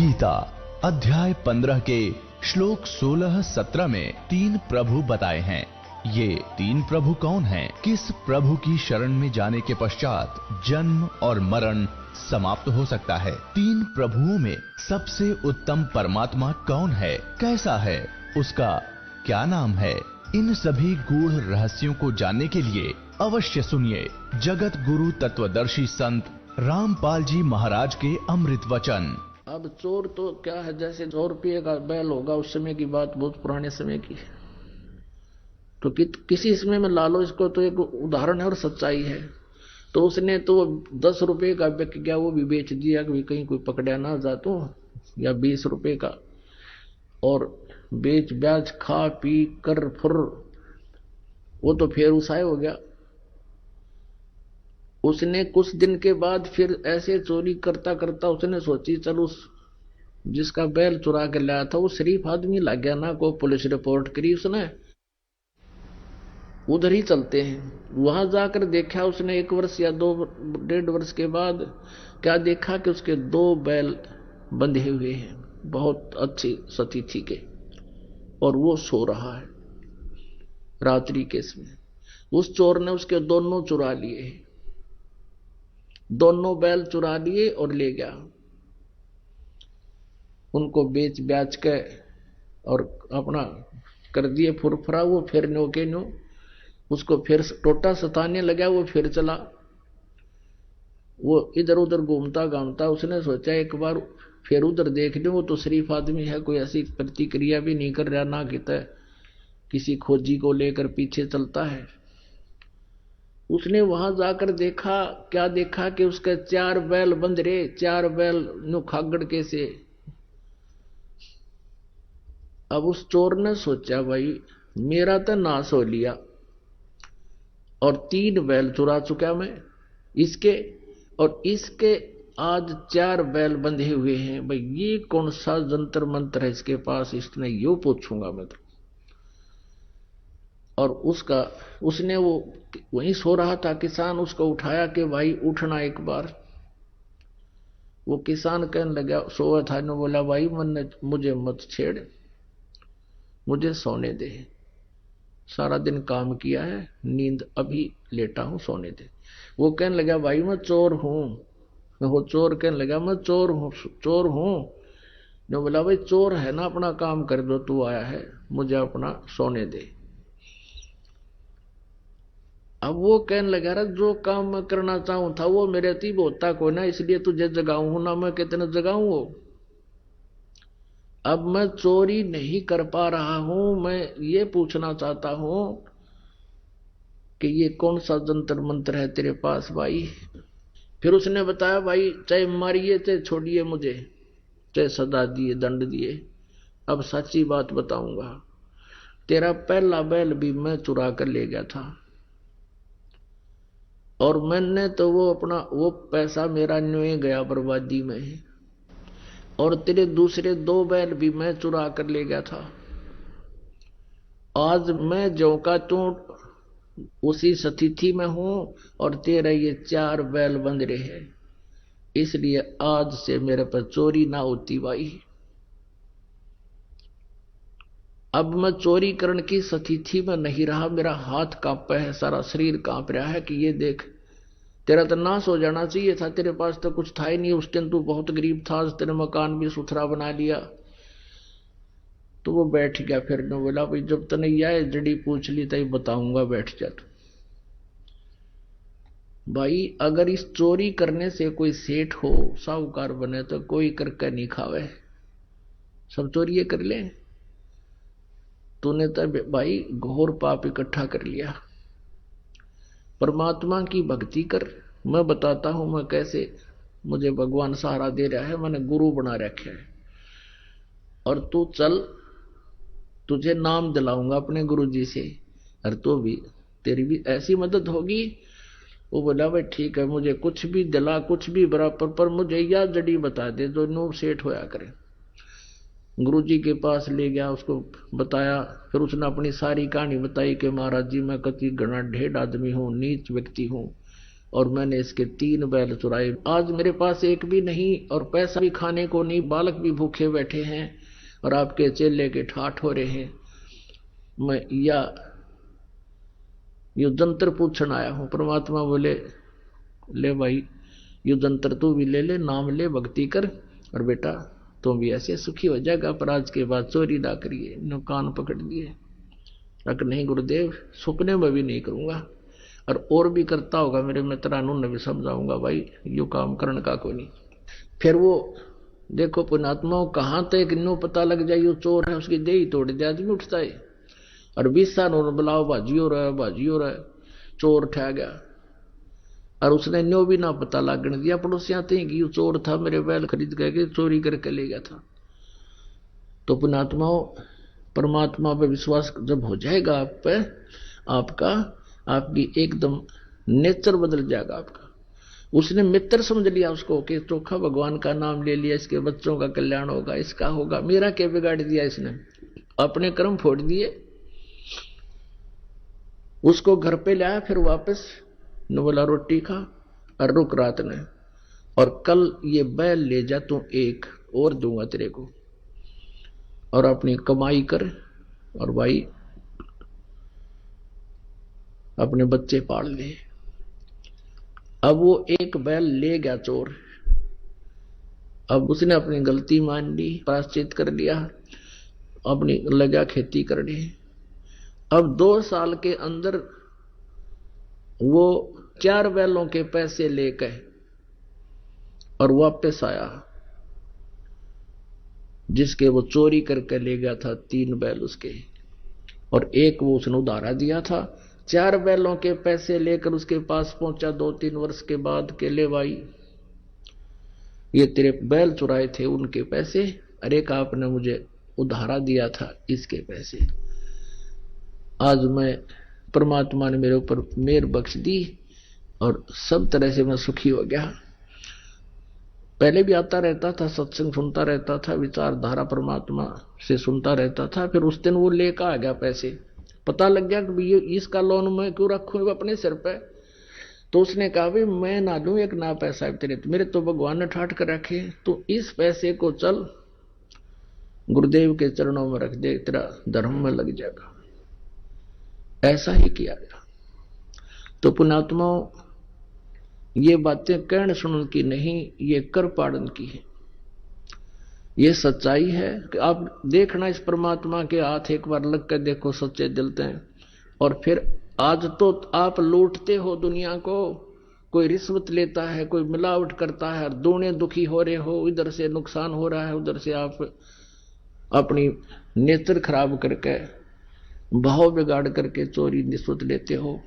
गीता अध्याय 15 के श्लोक 16-17 में 3 प्रभु बताए हैं। ये 3 प्रभु कौन हैं? किस प्रभु की शरण में जाने के पश्चात जन्म और मरण समाप्त हो सकता है? 3 प्रभुओं में सबसे उत्तम परमात्मा कौन है? कैसा है? उसका क्या नाम है? इन सभी गूढ़ रहस्यों को जानने के लिए अवश्य सुनिए जगत गुरु तत्वदर्शी संत रामपाल जी महाराज के अमृत वचन। अब चोर तो क्या है, जैसे 100 रुपये का बैल होगा, उस समय की बात बहुत पुराने समय की है। तो किसी समय में लालो इसको तो एक उदाहरण है और सच्चाई है। तो उसने तो 10 रुपये का बिक गया, वो भी बेच दिया कि कहीं कोई पकड़ा ना जा तो, या 20 रुपये का, और बेच ब्याज खा पी कर फुर वो तो फिर उसाए हो गया। उसने कुछ दिन के बाद फिर ऐसे चोरी करता करता उसने सोची चल उस जिसका बैल चुरा के लाया था वो शरीफ आदमी लग गया ना, को पुलिस रिपोर्ट करी उसने, उधर ही चलते हैं। वहां जाकर देखा उसने 1 वर्ष या 2-1.5 वर्ष के बाद क्या देखा कि उसके 2 बैल बंधे हुए हैं बहुत अच्छी सतिथि के, और वो सो रहा है रात्रि के समय। उस चोर ने उसके दोनों चुरा लिए, दोनों बैल चुरा लिए और ले गया। उनको बेच ब्याज के और अपना कर दिए फुरफुरा। वो फिर नो के नो उसको फिर टोटा सताने लगा। वो फिर चला, वो इधर उधर घूमता घामता। उसने सोचा एक बार फिर उधर देख लो, वो तो शरीफ आदमी है, कोई ऐसी प्रतिक्रिया भी नहीं कर रहा, ना कहता किसी खोजी को लेकर पीछे चलता है। उसने वहां जाकर देखा, क्या देखा कि उसके 4 बैल बंध रहे, 4 बैल नु खागड़ के से। अब उस चोर ने सोचा भाई मेरा तो नाश हो लिया और 3 बैल चुरा चुका मैं इसके, और इसके आज 4 बैल बंधे हुए हैं। भाई ये कौन सा जंतर मंत्र है इसके पास, इसने यो पूछूंगा मैं तो। और उसने वो वहीं सो रहा था किसान, उसको उठाया कि भाई उठना एक बार। वो किसान कहने लगा, सोया था ने बोला भाई मुझे मत छेड़, मुझे सोने दे, सारा दिन काम किया है, नींद अभी लेटा हूं, सोने दे। वो कहने लगा भाई मैं चोर हूं। वो चोर कहने लगा मैं चोर हूं। ने बोला भाई चोर है ना, अपना काम कर दो, तू आया है, मुझे अपना सोने दे। अब वो कहने लगा रहा जो काम मैं करना चाहूं था वो मेरे अतीब होता कोई ना, इसलिए तुझे जगाऊं हूं ना, मैं कितने जगाऊं वो। अब मैं चोरी नहीं कर पा रहा हूं, मैं ये पूछना चाहता हूं कि ये कौन सा जंतर मंत्र है तेरे पास भाई। फिर उसने बताया भाई चाहे मारिए चाहे छोड़िए मुझे, चाहे सजा दिए दंड दिए, अब सच्ची बात बताऊंगा। तेरा पहला बैल भी मैं चुरा कर ले गया था, और मैंने तो वो पैसा मेरा न्योए गया बर्बादी में, और तेरे दूसरे 2 बैल भी मैं चुरा कर ले गया था। आज मैं जो का तू उसी स्थिति में हूं, और तेरे ये 4 बैल बंध रहे हैं, इसलिए आज से मेरे पर चोरी ना होती भाई। अब मैं चोरी करने की स्थिति में नहीं रहा, मेरा हाथ कांपा है, सारा शरीर कांप रहा है कि ये देख तेरा तो नाश हो जाना चाहिए था, तेरे पास तो कुछ था ही नहीं उस दिन, तू बहुत गरीब था, आज तेरे मकान भी सुथरा बना लिया। तो वो बैठ गया। फिर ने बोला भाई जब तने यह जड़ी पूछ ली तभी बताऊंगा, बैठ जा तू। भाई अगर इस चोरी करने से कोई सेठ हो साहूकार बने तो कोई करके नहीं खावे, सब चोरी कर ले। तूने तो भाई घोर पाप इकट्ठा कर लिया। परमात्मा की भक्ति कर, मैं बताता हूं मैं कैसे मुझे भगवान सहारा दे रहा है, मैंने गुरु बना रखा है, और तू चल तुझे नाम दिलाऊंगा अपने गुरु जी से, और तो भी तेरी भी ऐसी मदद होगी। वो बोला भाई ठीक है, मुझे कुछ भी दिला, कुछ भी बराबर, पर मुझे यह जड़ी बता दे जो नो सेठ होया करे। गुरु जी के पास ले गया, उसको बताया। फिर उसने अपनी सारी कहानी बताई कि महाराज जी मैं कति घना ढेर आदमी हूं, नीच व्यक्ति हूं, और मैंने इसके 3 बैल चुराए। आज मेरे पास एक भी नहीं और पैसा भी खाने को नहीं, बालक भी भूखे बैठे हैं और आपके चेले के ठाठ हो रहे हैं। मैं यो जंतर पूछन आया हूं। परमात्मा बोले, ले भाई यो जंतर तू भी ले ले, नाम ले, भक्ति कर, और बेटा तुम भी ऐसे सुखी हो जाएगा। पर आज के बाद चोरी ना करिए। नो कान पकड़ लिए। अगर नहीं गुरुदेव, सपने में भी नहीं करूंगा, और भी करता होगा मेरे मित्रानों ने भी समझाऊंगा, भाई यो काम करने का कोई नहीं। फिर वो देखो पुण्यात्माओं, कहां तक इन्हों पता लग जाए यो चोर है, उसकी देही तोड़ दे आदमी उठता है। और 20 साल बुलाओ, बाजी हो रहा है, बाजी हो रहा है, चोर ठह गया। और उसने न्यो भी ना पता लागने दिया पड़ोसियां थे कि यो चोर था, मेरे बैल खरीद करके चोरी करके ले गया था। तो पुण्यात्माओं, परमात्मा पे विश्वास जब हो जाएगा आप पे, आपकी एकदम नेचर बदल जाएगा आपका। उसने मित्र समझ लिया उसको कि चोखा भगवान का नाम ले लिया, इसके बच्चों का कल्याण होगा, इसका होगा। मेरा क्या बिगाड़ दिया इसने, अपने कर्म फोड़ दिए। उसको घर पे लाया, फिर वापस न बोला रोटी खा और रुक रात ने, और कल ये बैल ले जा, तू एक और दूंगा तेरे को, और अपनी कमाई कर, और भाई अपने बच्चे पाल ले। अब वो एक बैल ले गया चोर। अब उसने अपनी गलती मान ली, प्रायश्चित कर लिया, अपनी लगा खेती करने। अब 2 साल के अंदर वो 4 बैलों के पैसे लेकर और वापस आया, जिसके वो चोरी करके ले गया था 3 बैल उसके, और एक वो उसने उधारा दिया था। 4 बैलों के पैसे लेकर उसके पास पहुंचा 2-3 वर्ष के बाद के, ले भाई ये तेरे बैल चुराए थे उनके पैसे, अरे का आपने मुझे उधारा दिया था इसके पैसे। आज मैं परमात्मा ने मेरे ऊपर मेहर बख्श दी और सब तरह से मैं सुखी हो गया। पहले भी आता रहता था, सत्संग सुनता रहता था, विचारधारा परमात्मा से सुनता रहता था। फिर उस दिन वो लेकर आ गया पैसे, पता लग गया कि इसका लोन मैं क्यों रखूं अपने सिर पे। तो उसने कहा भी मैं ना लूं एक ना पैसा तेरे, मेरे तो भगवान ने ठाट कर रखे, तो इस पैसे को चल गुरुदेव के चरणों में रख दे, तेरा धर्म में लग जाएगा। ऐसा ही किया गया। तो पुण्यात्माओं, ये बातें कहने सुनने की नहीं, ये कर पाड़न की है। ये सच्चाई है कि आप देखना इस परमात्मा के हाथ एक बार लग कर देखो, सच्चे दिल से। और फिर आज तो आप लूटते हो दुनिया को, कोई रिश्वत लेता है, कोई मिलावट करता है, दोनों दुखी हो रहे हो, इधर से नुकसान हो रहा है, उधर से आप अपनी नेत्र खराब करके, भाव बिगाड़ करके चोरी रिश्वत लेते हो।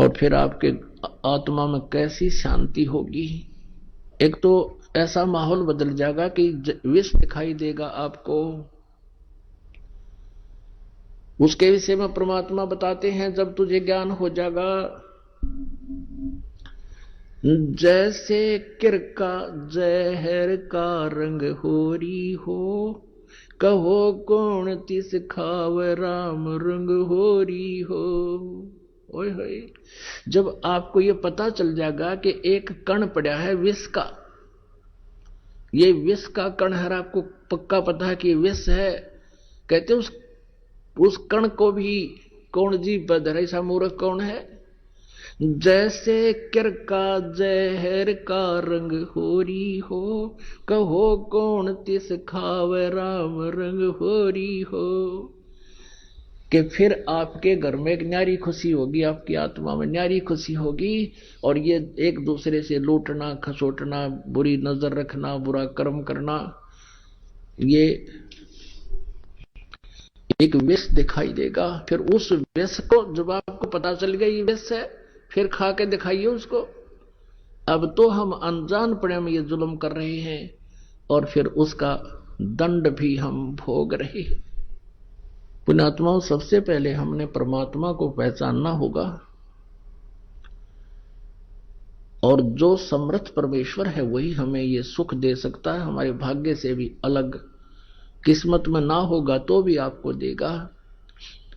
और फिर आपके आत्मा में कैसी शांति होगी। एक तो ऐसा माहौल बदल जाएगा कि विष दिखाई देगा आपको। उसके विषय में परमात्मा बताते हैं, जब तुझे ज्ञान हो जाएगा, जैसे किरका जहर का रंग होरी हो, कहो कौन तिस खाव राम रंग होरी हो। ओए होए, जब आपको ये पता चल जाएगा कि एक कण पड़ा है विष का, ये विष का कण है, आपको पक्का पता है कि विष है, कहते उस कण को भी कौन जीव पर धरे, ऐसा मूर्ख कौन है। जैसे किरका जहर का रंग होरी हो, कहो कौन तिस खाव राम रंग होरी हो। कि फिर आपके घर में एक न्यारी खुशी होगी, आपकी आत्मा में न्यारी खुशी होगी। और ये एक दूसरे से लूटना, खसोटना, बुरी नजर रखना, बुरा कर्म करना, ये एक विष दिखाई देगा। फिर उस विष को जब आपको पता चल गया ये विष है, फिर खा के दिखाइए उसको। अब तो हम अनजान पड़े में ये जुल्म कर रहे हैं, और फिर उसका दंड भी हम भोग रहे हैं। पुण्यात्माओं, सबसे पहले हमने परमात्मा को पहचानना होगा, और जो समर्थ परमेश्वर है वही हमें ये सुख दे सकता है। हमारे भाग्य से भी अलग, किस्मत में ना होगा तो भी आपको देगा।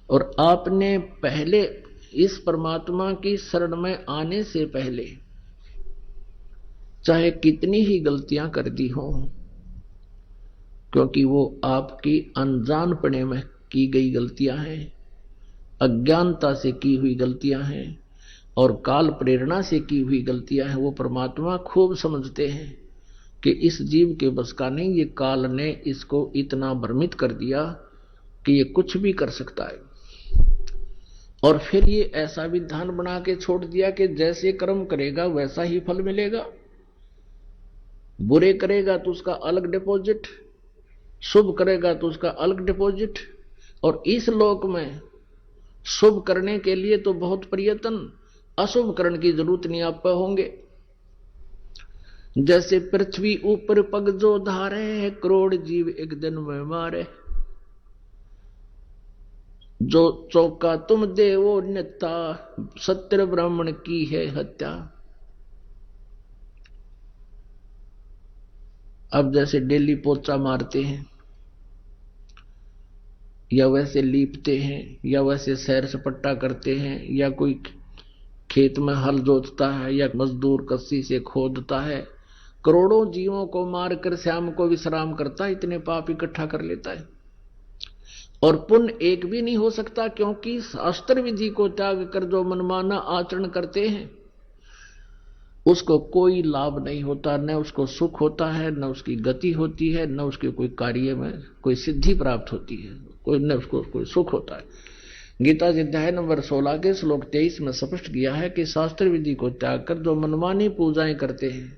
और आपने पहले इस परमात्मा की शरण में आने से पहले चाहे कितनी ही गलतियां कर दी हो, क्योंकि वो आपकी अनजानपने में की गई गलतियां हैं, अज्ञानता से की हुई गलतियां हैं और काल प्रेरणा से की हुई गलतियां हैं, वो परमात्मा खूब समझते हैं कि इस जीव के बस का नहीं, ये काल ने इसको इतना भ्रमित कर दिया कि ये कुछ भी कर सकता है। और फिर ये ऐसा विधान बना के छोड़ दिया कि जैसे कर्म करेगा वैसा ही फल मिलेगा। बुरे करेगा तो उसका अलग डिपॉजिट, शुभ करेगा तो उसका अलग डिपॉजिट। और इस लोक में शुभ करने के लिए तो बहुत प्रयत्न, अशुभ करने की जरूरत नहीं आप पे होंगे। जैसे पृथ्वी ऊपर पग जो धारे है, करोड़ जीव एक दिन में मारे। जो चौका तुम देवो नेता, सत्य ब्राह्मण की है हत्या। अब जैसे डेली पोचा मारते हैं, या वैसे लीपते हैं, या वैसे सैर सपट्टा करते हैं, या कोई खेत में हल जोतता है, या मजदूर कस्सी से खोदता है, करोड़ों जीवों को मारकर शाम को विश्राम करता है, इतने पाप इकट्ठा कर लेता है। और पुण्य एक भी नहीं हो सकता, क्योंकि शास्त्र विधि को त्याग कर जो मनमाना आचरण करते हैं उसको कोई लाभ नहीं होता, न उसको सुख होता है, न उसकी गति होती है, न उसके कोई कार्य में कोई सिद्धि प्राप्त होती है, कोई न उसको कोई सुख होता है। गीता जी अध्याय नंबर 16 के श्लोक 23 में स्पष्ट किया है कि शास्त्र विधि को त्याग कर जो मनमानी पूजाएं करते हैं।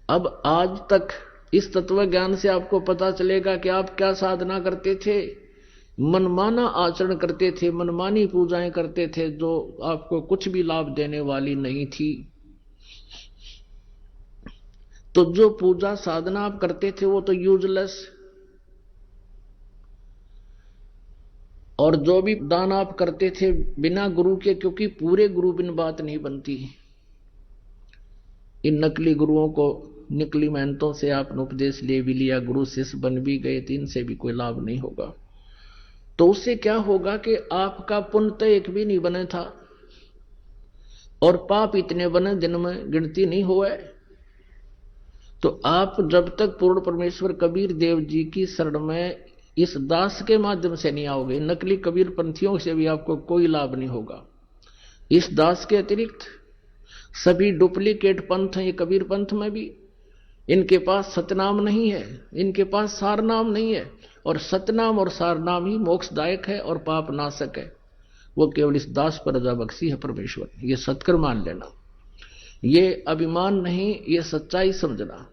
अब आज तक इस तत्व ज्ञान से आपको पता चलेगा कि आप क्या साधना करते थे। मनमाना आचरण करते थे, मनमानी पूजाएं करते थे जो आपको कुछ भी लाभ देने वाली नहीं थी। तो जो पूजा साधना आप करते थे वो तो यूजलेस, और जो भी दान आप करते थे बिना गुरु के, क्योंकि पूरे गुरु बिन बात नहीं बनती। इन नकली गुरुओं को, नकली मेहनतों से आपने उपदेश ले भी लिया, गुरु शिष्य बन भी गए, तो इनसे भी कोई लाभ नहीं होगा। तो उससे क्या होगा कि आपका पुण्य तो एक भी नहीं बने था और पाप इतने बने जिनमें गिनती नहीं हुए। तो आप जब तक पूर्ण परमेश्वर कबीर देव जी की शरण में इस दास के माध्यम से नहीं आओगे, नकली कबीर पंथियों से भी आपको कोई लाभ नहीं होगा। इस दास के अतिरिक्त सभी डुप्लीकेट पंथ हैं, ये कबीर पंथ में भी इनके पास सतनाम नहीं है, इनके पास सारनाम नहीं है। और सतनाम और सारनाम ही मोक्षदायक है और पाप नाशक है। वो केवल इस दास पर रजा बख्शी है परमेश्वर, ये सत्कर मान लेना, ये अभिमान नहीं, ये सच्चाई समझना।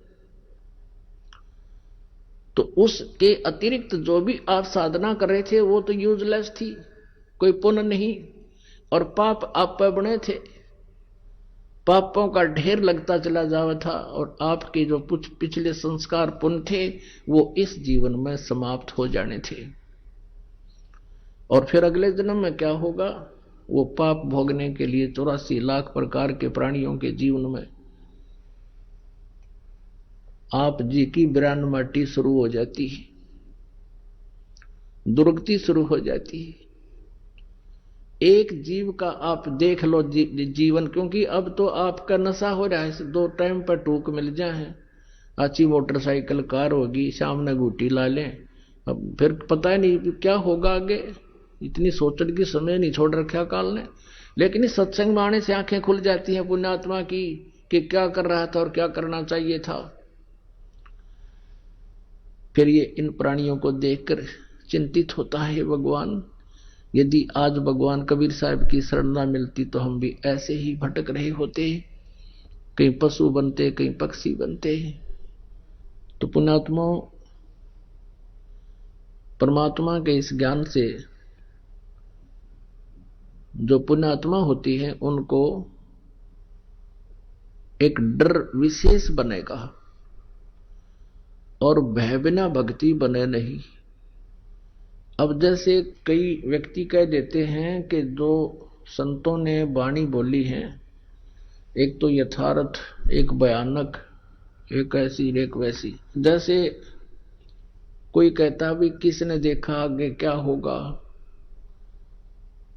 तो उसके अतिरिक्त जो भी आप साधना कर रहे थे वो तो यूजलेस थी, कोई पुण्य नहीं, और पाप आप पर बने थे, पापों का ढेर लगता चला जावा था। और आपके जो कुछ पिछले संस्कार पुण्य थे वो इस जीवन में समाप्त हो जाने थे। और फिर अगले जन्म में क्या होगा, वो पाप भोगने के लिए 84 लाख प्रकार के प्राणियों के जीवन में आप जी की बिरानमाटी शुरू हो जाती है, दुर्गति शुरू हो जाती है। एक जीव का आप देख लो जीवन, क्योंकि अब तो आपका नशा हो रहा है, 2 टाइम पर टूक मिल जाए, अच्छी मोटरसाइकिल कार होगी, सामने घूटी ला लें, अब फिर पता ही नहीं क्या होगा आगे। इतनी सोचने की समय नहीं छोड़ रखा काल ने। लेकिन इस सत्संग में आने से आंखें खुल जाती हैं पुण्यात्मा की कि क्या कर रहा था और क्या करना चाहिए था। फिर ये इन प्राणियों को देखकर चिंतित होता है, भगवान यदि आज भगवान कबीर साहब की शरण न मिलती तो हम भी ऐसे ही भटक रहे होते, कहीं पशु बनते, कहीं पक्षी बनते। तो पुण्यात्मा परमात्मा के इस ज्ञान से जो पुण्यात्मा होती है उनको एक डर विशेष बनेगा और भय बिना भक्ति बने नहीं। अब जैसे कई व्यक्ति कह देते हैं कि जो संतों ने वाणी बोली है, एक तो यथार्थ, एक भयानक, एक ऐसी एक वैसी। जैसे कोई कहता भी किसने देखा आगे क्या होगा,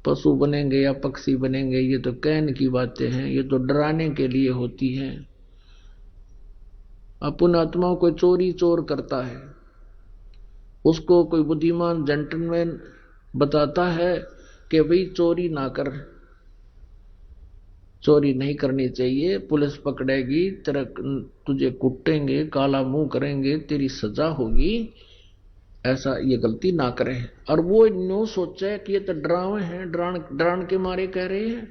पशु बनेंगे या पक्षी बनेंगे, ये तो कहने की बातें हैं, ये तो डराने के लिए होती हैं। अपन आत्मा कोई चोरी चोर करता है, उसको कोई बुद्धिमान जेंटलमैन बताता है कि भाई चोरी ना कर, चोरी नहीं करनी चाहिए, पुलिस पकड़ेगी, तेरा तुझे कुटेंगे, काला मुंह करेंगे, तेरी सजा होगी, ऐसा ये गलती ना करें। और वो न्यू सोचे कि ये तो डरावे हैं, डरान के मारे कह रहे हैं,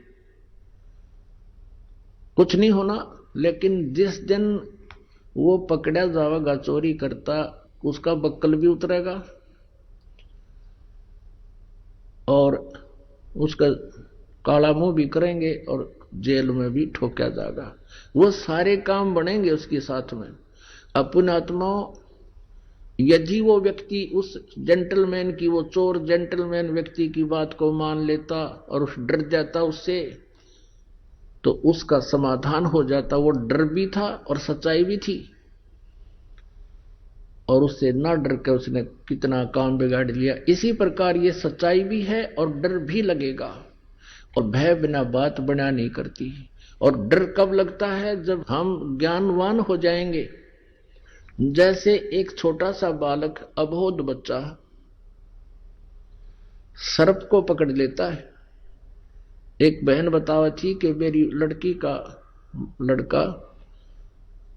कुछ नहीं होना। लेकिन जिस दिन वो पकड़ा जाएगा चोरी करता, उसका बक्कल भी उतरेगा और उसका काला मुंह भी करेंगे और जेल में भी ठोका जाएगा। वो सारे काम बनेंगे उसके साथ में। अपन आत्मा यदि वो व्यक्ति उस जेंटलमैन की, वो चोर जेंटलमैन व्यक्ति की बात को मान लेता और उस डर जाता उससे, तो उसका समाधान हो जाता। वो डर भी था और सच्चाई भी थी, और उससे ना डर के उसने कितना काम बिगाड़ लिया। इसी प्रकार ये सच्चाई भी है और डर भी लगेगा, और भय बिना बात बना नहीं करती। और डर कब लगता है? जब हम ज्ञानवान हो जाएंगे। जैसे एक छोटा सा बालक, अबोध बच्चा सर्प को पकड़ लेता है। एक बहन बतावा थी कि मेरी लड़की का लड़का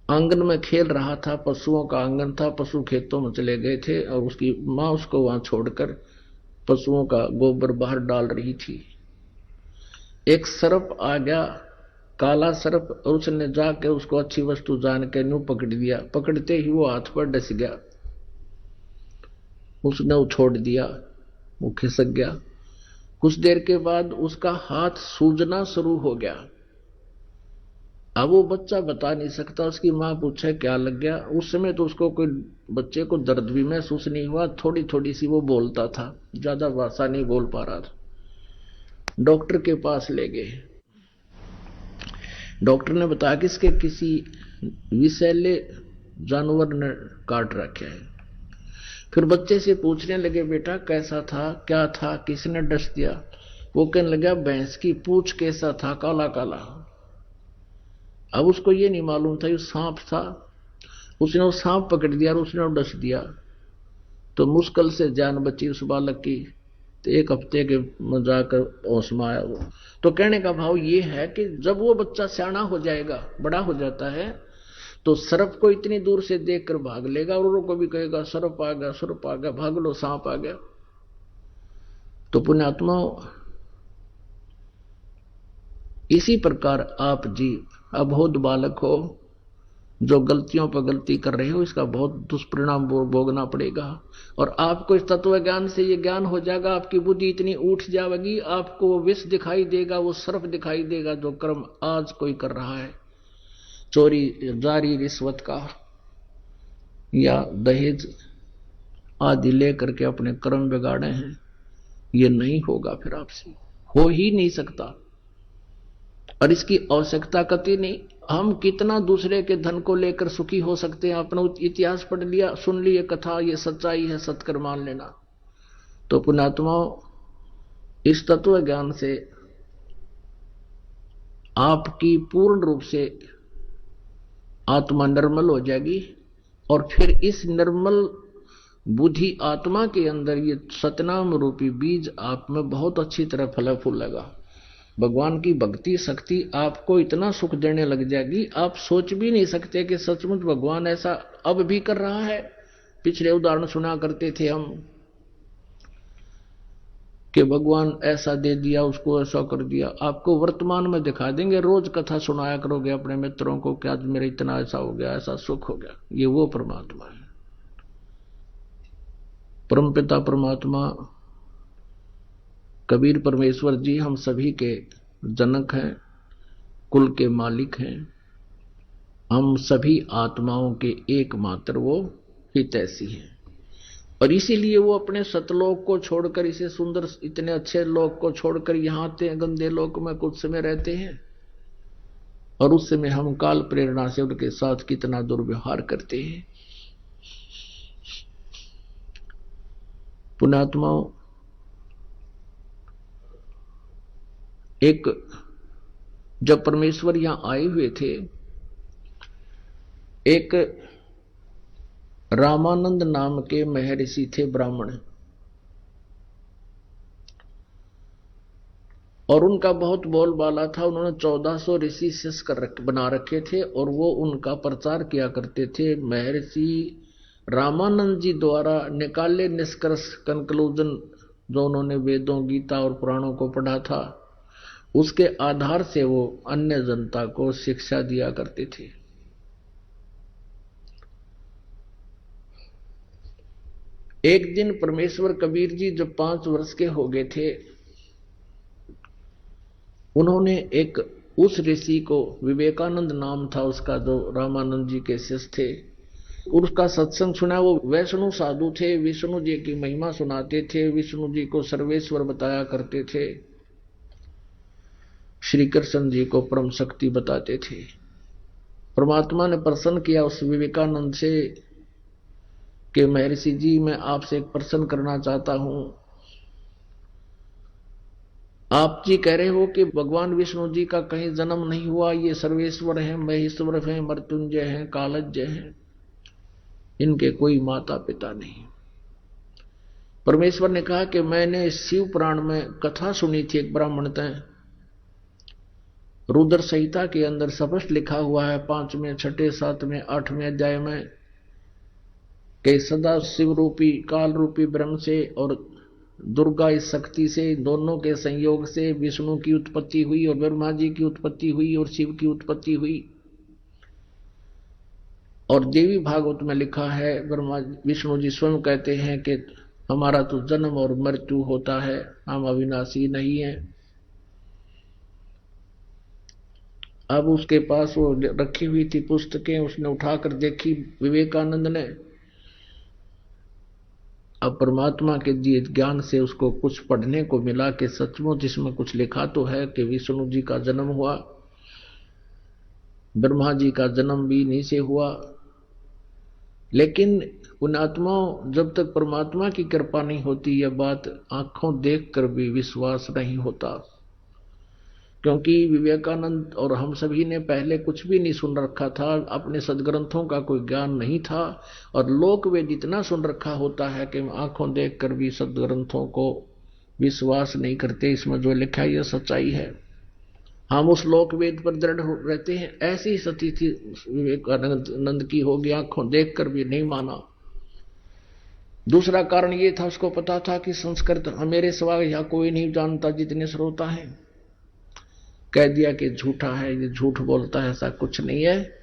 आंगन में खेल रहा था, पशुओं का आंगन था, पशु खेतों में चले गए थे और उसकी मां उसको वहां छोड़कर पशुओं का गोबर बाहर डाल रही थी। एक सर्प आ गया, काला सर्प, और उसने जाके उसको अच्छी वस्तु जान के न्यू पकड़ लिया। पकड़ते ही वो हाथ पर डस गया, उसने वो छोड़ दिया, वो खिसक गया। कुछ देर के बाद उसका हाथ सूजना शुरू हो गया। अब वो बच्चा बता नहीं सकता, उसकी मां पूछे क्या लग गया। उस समय तो उसको कोई, बच्चे को दर्द भी महसूस नहीं हुआ, थोड़ी थोड़ी सी वो बोलता था, ज्यादा भाषा नहीं बोल पा रहा था। डॉक्टर के पास ले गए। डॉक्टर ने बताया कि इसके किसी विषैले जानवर ने काट रखे है। फिर बच्चे से पूछने लगे, बेटा कैसा था, क्या था, किसने डस दिया? वो कहने लगा, भैंस की पूंछ कैसा था, काला काला। अब उसको ये नहीं मालूम था ये सांप था। उसने वो सांप पकड़ दिया और उसने वो डस दिया, तो मुश्किल से जान बची उस बालक की। तो एक हफ्ते के में जाकर होश में आया वो। तो कहने का भाव ये है कि जब वो बच्चा सियाना हो जाएगा, बड़ा हो जाता है, तो सर्प को इतनी दूर से देखकर भाग लेगा और औरों को भी कहेगा सर्प आ गया, सर्प आ गया, भाग लो, सांप आ गया। तो पुण्यात्मा, इसी प्रकार आप जी अबोध बालक हो, जो गलतियों पर गलती कर रहे हो, इसका बहुत दुष्परिणाम भोगना पड़ेगा। और आपको इस तत्व ज्ञान से ये ज्ञान हो जाएगा, आपकी बुद्धि इतनी उठ जाएगी, आपको वो विष दिखाई देगा, वो सर्प दिखाई देगा जो कर्म आज कोई कर रहा है, चोरी, जारी, रिश्वत का या दहेज आदि लेकर के अपने कर्म बिगाड़े हैं। ये नहीं होगा, फिर आपसे हो ही नहीं सकता, और इसकी आवश्यकता कतई नहीं। हम कितना दूसरे के धन को लेकर सुखी हो सकते हैं? अपना इतिहास पढ़ लिया, सुन ली कथा, ये सच्चाई है, सत्कर मान लेना। तो पुण्यात्माओं, इस तत्व ज्ञान से आपकी पूर्ण रूप से आत्मा निर्मल हो जाएगी, और फिर इस निर्मल बुद्धि आत्मा के अंदर ये सतनाम रूपी बीज आप में बहुत अच्छी तरह फल फूलेगा। भगवान की भक्ति शक्ति आपको इतना सुख देने लग जाएगी, आप सोच भी नहीं सकते कि सचमुच भगवान ऐसा अब भी कर रहा है। पिछले उदाहरण सुना करते थे हम कि भगवान ऐसा दे दिया, उसको ऐसा कर दिया। आपको वर्तमान में दिखा देंगे, रोज कथा सुनाया करोगे अपने मित्रों को कि आज मेरा इतना ऐसा हो गया, ऐसा सुख हो गया। ये वो परमात्मा है, परमपिता परमात्मा कबीर परमेश्वर जी हम सभी के जनक हैं, कुल के मालिक हैं। हम सभी आत्माओं के एकमात्र वो हितैषी हैं, और इसीलिए वो अपने सतलोक को छोड़कर, इसे सुंदर इतने अच्छे लोक को छोड़कर यहाँ आते हैं, गंदे लोक में कुछ समय रहते हैं, और उस समय हम काल प्रेरणा से उनके साथ कितना दुर्व्यवहार करते हैं। पुण्यात्माओं, एक जब परमेश्वर यहां आए हुए थे, एक रामानंद नाम के महर्षि थे, ब्राह्मण, और उनका बहुत बोलबाला था। उन्होंने 1400 ऋषि शिष्य बना रखे थे और वो उनका प्रचार किया करते थे। महर्षि रामानंद जी द्वारा निकाले निष्कर्ष, कंक्लूजन, जो उन्होंने वेदों, गीता और पुराणों को पढ़ा था, उसके आधार से वो अन्य जनता को शिक्षा दिया करते थे। एक दिन परमेश्वर कबीर जी जब 5 वर्ष के हो गए थे, उन्होंने एक उस ऋषि को, विवेकानंद नाम था उसका, जो रामानंद जी के शिष्य थे, उसका सत्संग सुना। वो वैष्णु साधु थे, विष्णु जी की महिमा सुनाते थे, विष्णु जी को सर्वेश्वर बताया करते थे, श्री कृष्ण जी को परम शक्ति बताते थे। परमात्मा ने प्रसन्न किया उस विवेकानंद से कि महर्षि जी, मैं आपसे एक प्रश्न करना चाहता हूं। आप जी कह रहे हो कि भगवान विष्णु जी का कहीं जन्म नहीं हुआ, ये सर्वेश्वर हैं, महेश्वर हैं, मृत्युंजय हैं, कालज्ञ हैं, इनके कोई माता पिता नहीं। परमेश्वर ने कहा कि मैंने शिव पुराण में कथा सुनी थी, एक ब्राह्मण तय रुद्र संहिता के अंदर स्पष्ट लिखा हुआ है, 5वें, 6ठे, 7वें, 8वें अध्याय में, कि सदा शिव रूपी, काल रूपी ब्रह्म से और दुर्गा इस शक्ति से, दोनों के संयोग से विष्णु की उत्पत्ति हुई और ब्रह्मा जी की उत्पत्ति हुई और शिव की उत्पत्ति हुई। और देवी भागवत में लिखा है, ब्रह्मा विष्णु जी स्वयं कहते हैं कि हमारा तो जन्म और मृत्यु होता है, हम अविनाशी नहीं हैं। अब उसके पास वो रखी हुई थी पुस्तकें, उसने उठाकर देखी विवेकानंद ने। अब परमात्मा के दिए ज्ञान से उसको कुछ पढ़ने को मिला कि सचमुच इसमें कुछ लिखा तो है कि विष्णु जी का जन्म हुआ, ब्रह्मा जी का जन्म भी इन्हीं से हुआ। लेकिन उन आत्माओं, जब तक परमात्मा की कृपा नहीं होती, यह बात आंखों देखकर भी विश्वास नहीं होता। क्योंकि विवेकानंद और हम सभी ने पहले कुछ भी नहीं सुन रखा था, अपने सदग्रंथों का कोई ज्ञान नहीं था, और लोक वेद इतना सुन रखा होता है कि आंखों देखकर भी सदग्रंथों को विश्वास नहीं करते। इसमें जो लिखा है यह सच्चाई है, हम उस लोक वेद पर दृढ़ रहते हैं। ऐसी स्थिति विवेकानंद की होगी, आंखों देखकर भी नहीं माना। दूसरा कारण यह था, उसको पता था कि संस्कृत मेरे सिवा यह कोई नहीं जानता जितने श्रोता हैं। कह दिया कि झूठा है, ये झूठ बोलता है, ऐसा कुछ नहीं है।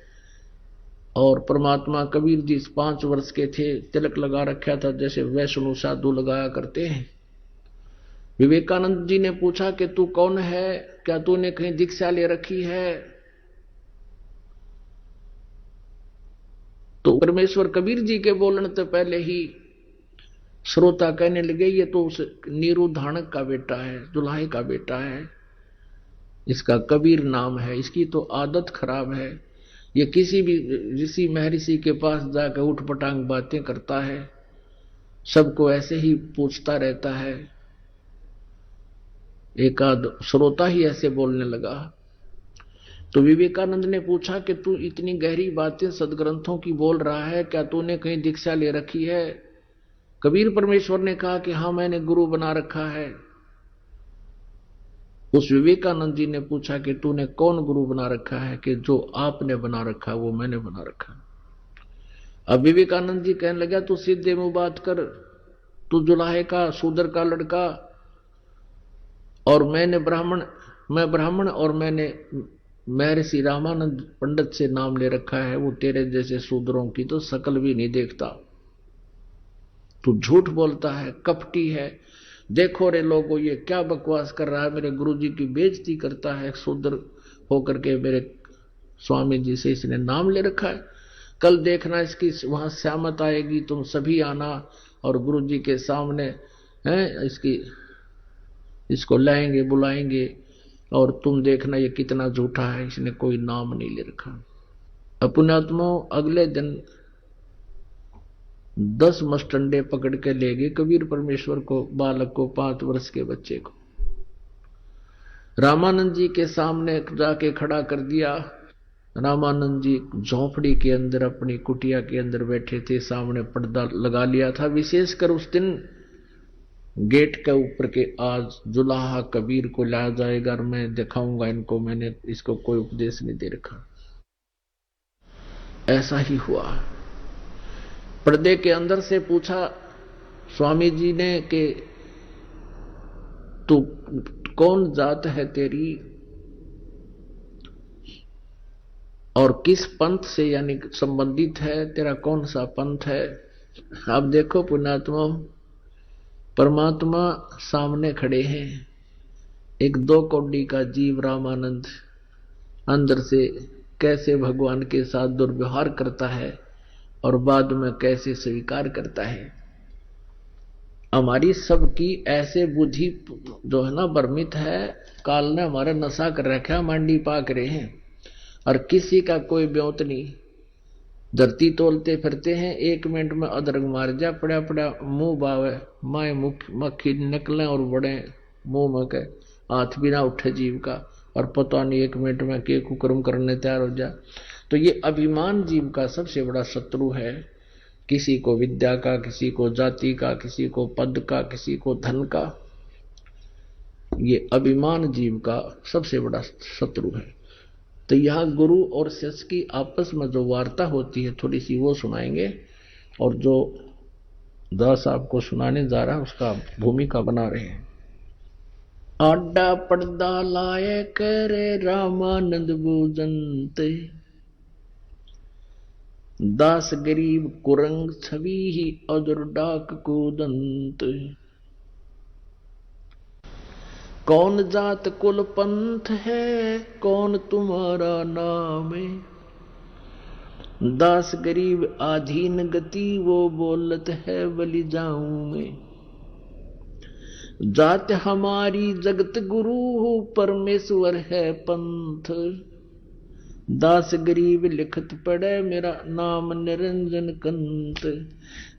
और परमात्मा कबीर जी 5 वर्ष के थे, तिलक लगा रखा था जैसे वैष्णु साधु लगाया करते हैं। विवेकानंद जी ने पूछा कि तू कौन है, क्या तूने कहीं दीक्षा ले रखी है? तो परमेश्वर कबीर जी के बोलने से पहले ही श्रोता कहने लगे, ये तो उस नीरू धानक का बेटा है, दुल्हाई का बेटा है, इसका कबीर नाम है, इसकी तो आदत खराब है, ये किसी भी ऋषि महर्षि के पास जाकर उठपटांग बातें करता है, सबको ऐसे ही पूछता रहता है। एक आध श्रोता ही ऐसे बोलने लगा। तो विवेकानंद ने पूछा कि तू इतनी गहरी बातें सदग्रंथों की बोल रहा है, क्या तूने कहीं दीक्षा ले रखी है? कबीर परमेश्वर ने कहा कि हाँ, मैंने गुरु बना रखा है। उस विवेकानंद जी ने पूछा कि तूने कौन गुरु बना रखा है? कि जो आपने बना रखा वो मैंने बना रखा। अब विवेकानंद जी कहने लगा, तू सीधे मुंह बात कर, तू जुलाहे का, शूद्र का लड़का, और मैं ब्राह्मण और मैंने महर्षि रामानंद पंडित से नाम ले रखा है। वो तेरे जैसे शूद्रों की तो शकल भी नहीं देखता, तू झूठ बोलता है, कपटी है। देखो रे लोगों, ये क्या बकवास कर रहा है, मेरे गुरुजी की बेइज्जती करता है, शूद्र होकर के मेरे स्वामी जी से इसने नाम ले रखा है। कल देखना इसकी वहां श्यामत आएगी, तुम सभी आना और गुरुजी के सामने हैं इसको लाएंगे, बुलाएंगे, और तुम देखना ये कितना झूठा है, इसने कोई नाम नहीं ले रखा। पुण्यात्मा अगले दिन 10 मस्टंडे पकड़ के ले गए कबीर परमेश्वर को, बालक को, 5 वर्ष के बच्चे को। रामानंद जी के सामने जाके खड़ा कर दिया। रामानंद जी झोपड़ी के अंदर अपनी कुटिया के अंदर बैठे थे, सामने पर्दा लगा लिया था। विशेषकर उस दिन गेट के ऊपर के आज जुलाहा कबीर को लाया जाएगा और मैं दिखाऊंगा इनको, मैंने इसको कोई उपदेश नहीं दे रखा। ऐसा ही हुआ। पर्दे के अंदर से पूछा स्वामी जी ने कि तू कौन जात है तेरी और किस पंथ से यानी संबंधित है, तेरा कौन सा पंथ है। आप देखो पुण्यात्मा, परमात्मा सामने खड़े हैं। एक 2 कौड़ी का जीव रामानंद अंदर से कैसे भगवान के साथ दुर्व्यवहार करता है और बाद में कैसे स्वीकार करता है। हमारी सबकी ऐसे बुद्धि जो है ना भ्रमित है, काल ने हमारा नशा कर रखा, मांडी पाक रहे हैं और किसी का कोई ब्योत नहीं। धरती तोलते फिरते हैं, 1 मिनट में अदरक मार जा, पड़ा पड़ा मुंह बावे, माए मक्खी निकले और बड़े मुंह में के हाथ भी ना उठे जीव का, और पता नहीं 1 मिनट में के कुकर्म करने तैयार हो जा। तो ये अभिमान जीव का सबसे बड़ा शत्रु है। किसी को विद्या का, किसी को जाति का, किसी को पद का, किसी को धन का। ये अभिमान जीव का सबसे बड़ा शत्रु है। तो यहाँ गुरु और शिष्य की आपस में जो वार्ता होती है थोड़ी सी वो सुनाएंगे, और जो दास आपको सुनाने जा रहा है उसका भूमिका बना रहे हैं। आडा पर्दा लाए करे रामानंद बूजंत, दास गरीब कुरंग छवि ही अजर डाक कूदंत। कौन जात कुल पंथ है, कौन तुम्हारा नाम है, दास गरीब आधीन गति वो बोलत है बलि जाऊं मैं। जात हमारी जगत गुरु परमेश्वर है पंथ, दास गरीब लिखत पड़े मेरा नाम निरंजन कंत।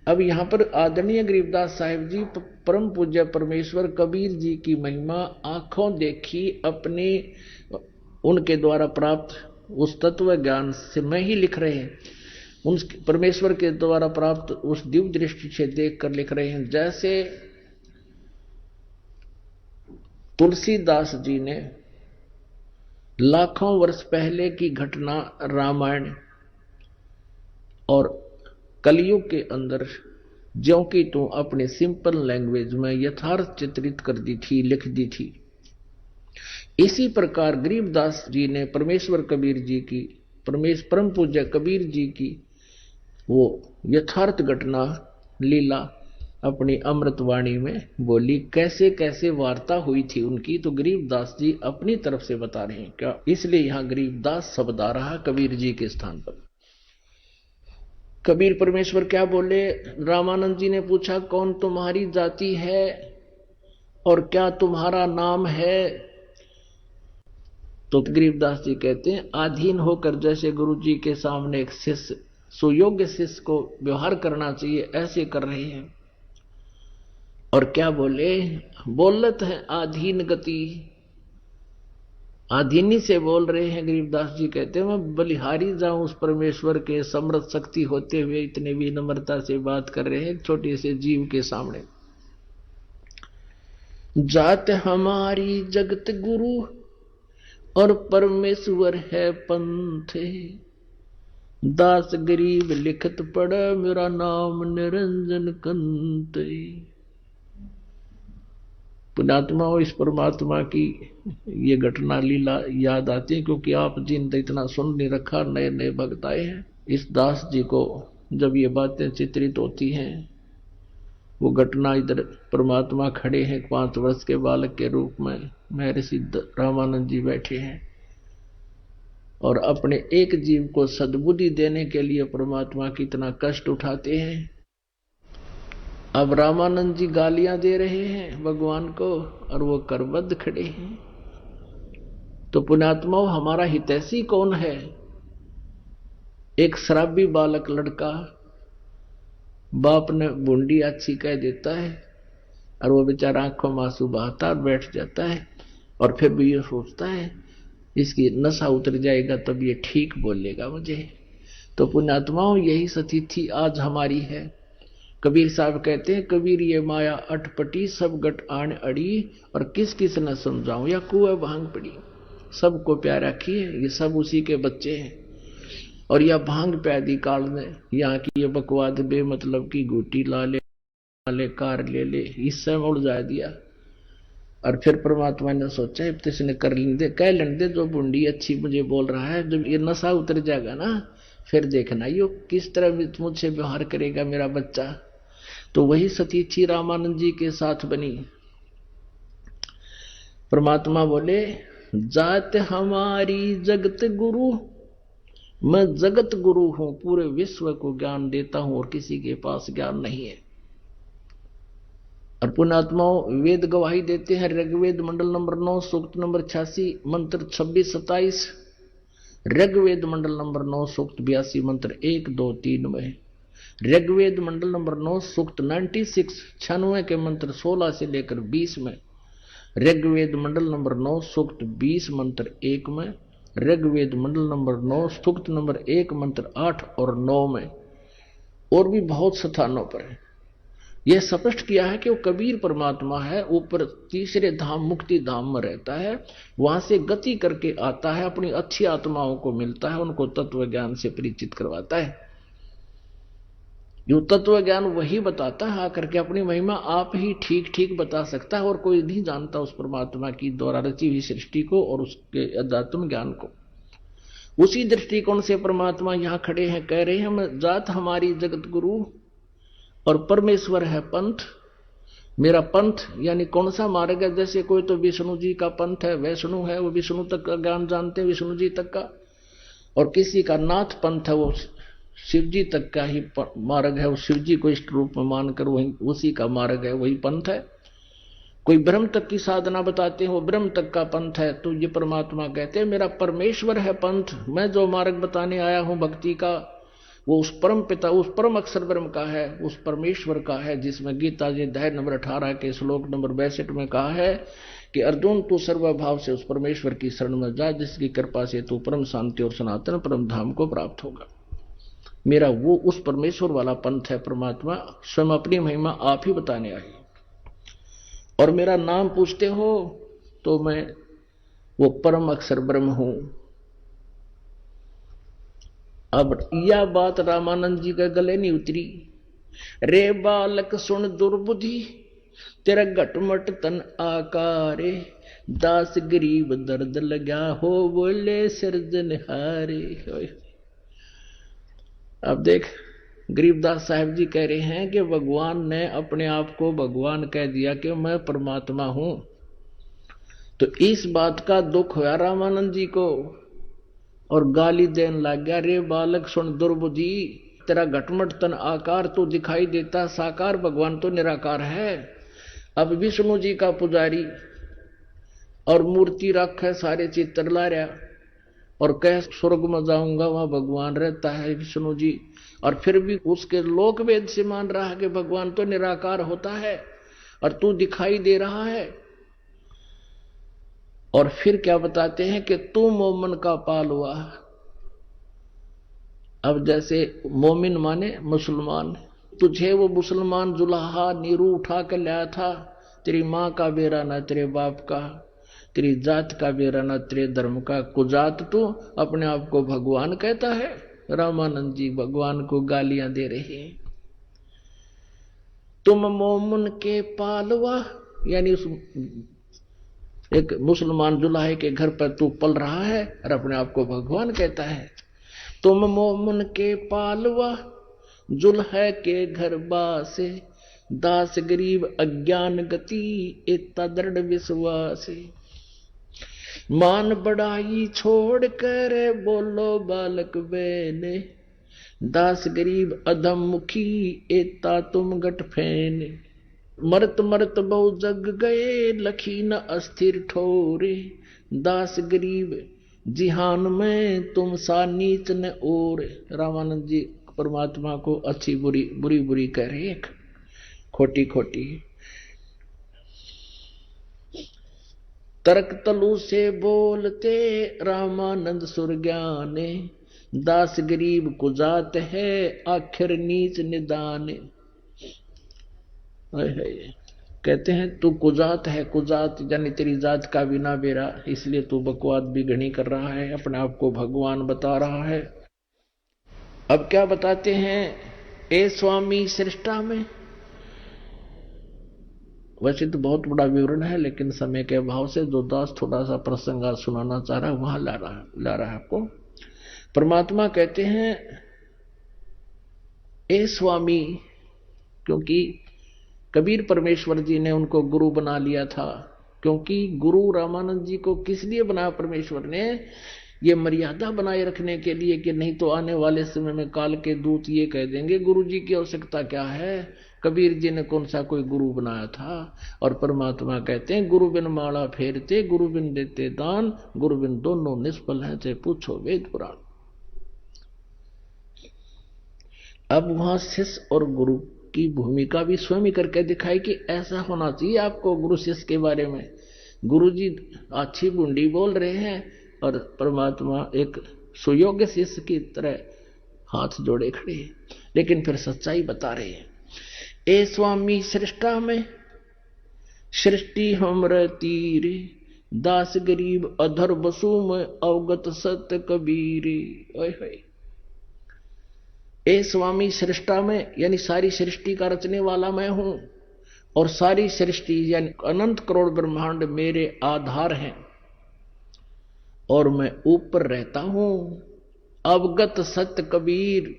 अब यहाँ पर आदरणीय गरीबदास साहिब जी परम पूज्य परमेश्वर कबीर जी की महिमा आंखों देखी अपने उनके द्वारा प्राप्त उस तत्व ज्ञान से में ही लिख रहे हैं। उन परमेश्वर के द्वारा प्राप्त उस दिव्य दृष्टि से देखकर लिख रहे हैं। जैसे तुलसीदास जी ने लाखों वर्ष पहले की घटना रामायण और कलयुग के अंदर ज्यों की तो अपने सिंपल लैंग्वेज में यथार्थ चित्रित कर दी थी, लिख दी थी। इसी प्रकार गरीबदास जी ने परमेश्वर कबीर जी की, परम पूज्य कबीर जी की वो यथार्थ घटना लीला अपनी अमृतवाणी में बोली। कैसे कैसे वार्ता हुई थी उनकी, तो गरीबदास जी अपनी तरफ से बता रहे हैं। क्या इसलिए यहां गरीबदास शब्द आ रहा कबीर जी के स्थान पर। कबीर परमेश्वर क्या बोले, रामानंद जी ने पूछा कौन तुम्हारी जाति है और क्या तुम्हारा नाम है। तो गरीबदास जी कहते हैं आधीन होकर जैसे गुरु जी के सामने एक शिष्य सुयोग्य शिष्य को व्यवहार करना चाहिए ऐसे कर रहे हैं। और क्या बोले, बोलत है आधीन गति, आधीनी से बोल रहे हैं। गरीबदास जी कहते हैं मैं बलिहारी जाऊं उस परमेश्वर के समर्थ शक्ति होते हुए इतने विनम्रता से बात कर रहे हैं एक छोटे से जीव के सामने। जात हमारी जगत गुरु और परमेश्वर है पंथ, दास गरीब लिखत पड़ा मेरा नाम निरंजन कंत। पुण्यात्मा हो, इस परमात्मा की ये घटना लीला याद आती है क्योंकि आप जिन इतना सुन नहीं रखा, नए नए भक्त आए हैं। इस दास जी को जब ये बातें चित्रित होती हैं, वो घटना इधर परमात्मा खड़े हैं 5 वर्ष के बालक के रूप में, महर्षि रामानंद जी बैठे हैं और अपने एक जीव को सद्बुद्धि देने के लिए परमात्मा कितना कष्ट उठाते हैं। अब रामानंद जी गालियां दे रहे हैं भगवान को और वो करबद्ध खड़े हैं। तो पुण्यात्माओं, हमारा हितैषी कौन है? एक शराबी बालक लड़का बाप ने बूंदी अच्छी कह देता है और वो बेचारा आंखों में आंसू बहाता और बैठ जाता है। और फिर भी ये सोचता है इसकी नशा उतर जाएगा तब ये ठीक बोलेगा मुझे। तो पुण्यात्माओं, यही सतिथि आज हमारी है। कबीर साहब कहते हैं, कबीर ये माया अटपटी सब गट आन अड़ी, और किस किस न समझाऊं या कुएं भांग पड़ी। सबको प्यार रखिए, ये सब उसी के बच्चे हैं। और यह भांग पैदी काल में यहाँ की ये बकवाद बेमतलब की घूटी ला ले कार ले इससे उड़ जा दिया। और फिर परमात्मा ने सोचा अब तो इसने कर लेने दे, कह लेने दे, जो बुंडी अच्छी मुझे बोल रहा है, जब ये नशा उतर जाएगा ना फिर देखना यो किस तरह मुझसे व्यवहार करेगा मेरा बच्चा। तो वही सतीथी रामानंद जी के साथ बनी। परमात्मा बोले, जात हमारी जगत गुरु, मैं जगत गुरु हूं, पूरे विश्व को ज्ञान देता हूं और किसी के पास ज्ञान नहीं है। और पुण्यात्माओं, वेद गवाही देते हैं। ऋग्वेद मंडल नंबर 9 सूक्त नंबर 86 मंत्र 26-27, ऋग्वेद मंडल नंबर 9 सूक्त 82 मंत्र 1, 2, 3 में, ऋग्वेद मंडल नंबर 9 सूक्त 96 के मंत्र 16 से लेकर 20 में, ऋग्वेद मंडल नंबर 9 सूक्त 20 मंत्र 1 में, ऋग्वेद मंडल नंबर 9 सूक्त नंबर 1 मंत्र 8 और 9 में, और भी बहुत स्थानों पर है। यह स्पष्ट किया है कि वो कबीर परमात्मा है, ऊपर तीसरे धाम मुक्ति धाम में रहता है, वहां से गति करके आता है, अपनी अच्छी आत्माओं को मिलता है, उनको तत्व ज्ञान से परिचित करवाता है। जो तत्व ज्ञान वही बताता है आकर के, अपनी महिमा आप ही ठीक ठीक बता सकता है, और कोई नहीं जानता उस परमात्मा की द्वारा रची हुई सृष्टि को और उसके अध्यात्म ज्ञान को। उसी दृष्टिकोण से परमात्मा यहाँ खड़े हैं, कह रहे हैं, जात हमारी जगत गुरु और परमेश्वर है पंथ। मेरा पंथ यानी कौन सा मार्ग है? जैसे कोई तो विष्णु जी का पंथ है, वैष्णु है, वो विष्णु तक का ज्ञान जानते हैं, विष्णु जी तक का। और किसी का नाथ पंथ है, वो शिव जी तक का ही मार्ग है, वो शिव जी को इष्ट रूप में मानकर वही उसी का मार्ग है, वही पंथ है। कोई ब्रह्म तक की साधना बताते हैं, वो ब्रह्म तक का पंथ है। तो ये परमात्मा कहते हैं, मेरा परमेश्वर है पंथ, मैं जो मार्ग बताने आया हूं भक्ति का, वो उस परम पिता, उस परम अक्षर ब्रह्म का है, उस परमेश्वर का है, जिसमें गीता जी अध्याय नंबर 18 के श्लोक नंबर 62 में कहा है कि अर्जुन तू सर्वभाव से उस परमेश्वर की शरण में जा, जिसकी कृपा से तू परम शांति और सनातन परम धाम को प्राप्त होगा। मेरा वो उस परमेश्वर वाला पंथ है। परमात्मा स्वयं अपनी महिमा आप ही बताने आए। और मेरा नाम पूछते हो तो मैं वो परम अक्षर ब्रह्म हूं। अब यह बात रामानंद जी के गले नहीं उतरी। रे बालक सुन दुर्बुद्धि, तेरा घटमट तन आकारे, दास गरीब दर्द लगा हो बोले सिरजनहारे। अब देख, गरीबदास साहब जी कह रहे हैं कि भगवान ने अपने आप को भगवान कह दिया कि मैं परमात्मा हूं। तो इस बात का दुख हुआ रामानंद जी को और गाली देने लग गया। रे बालक सुन दुर्बुद्धि, तेरा घटमट तन आकार तो दिखाई देता, साकार भगवान तो निराकार है। अब विष्णु जी का पुजारी और मूर्ति रख है, सारे चित्र ला रहा और कह स्वर्ग में जाऊंगा, वहां भगवान रहता है विष्णु जी, और फिर भी उसके लोक वेद से मान रहा है कि भगवान तो निराकार होता है और तू दिखाई दे रहा है। और फिर क्या बताते हैं कि तू मोमिन का पाल हुआ। अब जैसे मोमिन माने मुसलमान, तुझे वो मुसलमान जुलाहा नीरू उठा कर लाया था, तेरी मां का बेरा ना तेरे बाप का, तेरी जात का बेरा ना तेरे धर्म का, कुजात तू अपने आप को भगवान कहता है। रामानंद जी भगवान को गालियां दे रहे हैं। तुम मोमिन के पालवा, यानी उस एक मुसलमान जुलाहे के घर पर तू पल रहा है और अपने आप को भगवान कहता है। तुम मोमिन के पालवा, जुल्हे के घर बासे, दास गरीब अज्ञान गति, इतना दृढ़ विश्वास। मान बढ़ाई छोड़ कर बोलो बालक बेने, दास गरीब अधम मुखी, एता तुम गट फैन। मरत मरत बहु जग गए, लखी न अस्थिर ठोरे, दास गरीब जिहान में तुम सा नीच न ओर। रामानंद जी परमात्मा को अच्छी बुरी बुरी बुरी कह रहे हैं, खोटी खोटी। तर्क तलु से बोलते रामानंद सुरज्ञाने, दास गरीब कुजात है आखिर नीच निदाने। कहते हैं तू कुजात है, कुजात यानी तेरी जात का बिना बेरा, इसलिए तू बकवाद भी घनी कर रहा है, अपने आप को भगवान बता रहा है। अब क्या बताते हैं, ए स्वामी सृष्टा में। वैसे तो बहुत बड़ा विवरण है, लेकिन समय के अभाव से जो दास थोड़ा सा प्रसंग सुनाना चाह रहा है वहां ला रहा है आपको। परमात्मा कहते हैं ए स्वामी, क्योंकि कबीर परमेश्वर जी ने उनको गुरु बना लिया था। क्योंकि गुरु रामानंद जी को किस लिए बनाया परमेश्वर ने, ये मर्यादा बनाए रखने के लिए कि नहीं तो आने वाले समय में काल के दूत ये कह देंगे गुरु जी की आवश्यकता क्या है, कबीर जी ने कौन सा कोई गुरु बनाया था। और परमात्मा कहते हैं गुरु बिन माला फेरते, गुरु बिन देते दान, गुरु बिन दोनों निष्फल हैं, चाहे पूछो वेद पुराण। अब वहां शिष्य और गुरु की भूमिका भी स्वयं ही करके दिखाई कि ऐसा होना चाहिए आपको गुरु शिष्य के बारे में। गुरु जी अच्छी बूंदी बोल रहे हैं और परमात्मा एक सुयोग्य शिष्य की तरह हाथ जोड़े खड़े हैं, लेकिन फिर सच्चाई बता रहे हैं। ए स्वामी सृष्टा में, सृष्टि हमर तीरे, दास गरीब अधर बसु में अवगत सत्य कबीरे। ओए होए, ए स्वामी सृष्टा में यानी सारी सृष्टि का रचने वाला मैं हूं, और सारी सृष्टि यानी अनंत करोड़ ब्रह्मांड मेरे आधार हैं, और मैं ऊपर रहता हूं। अवगत सत्य कबीर,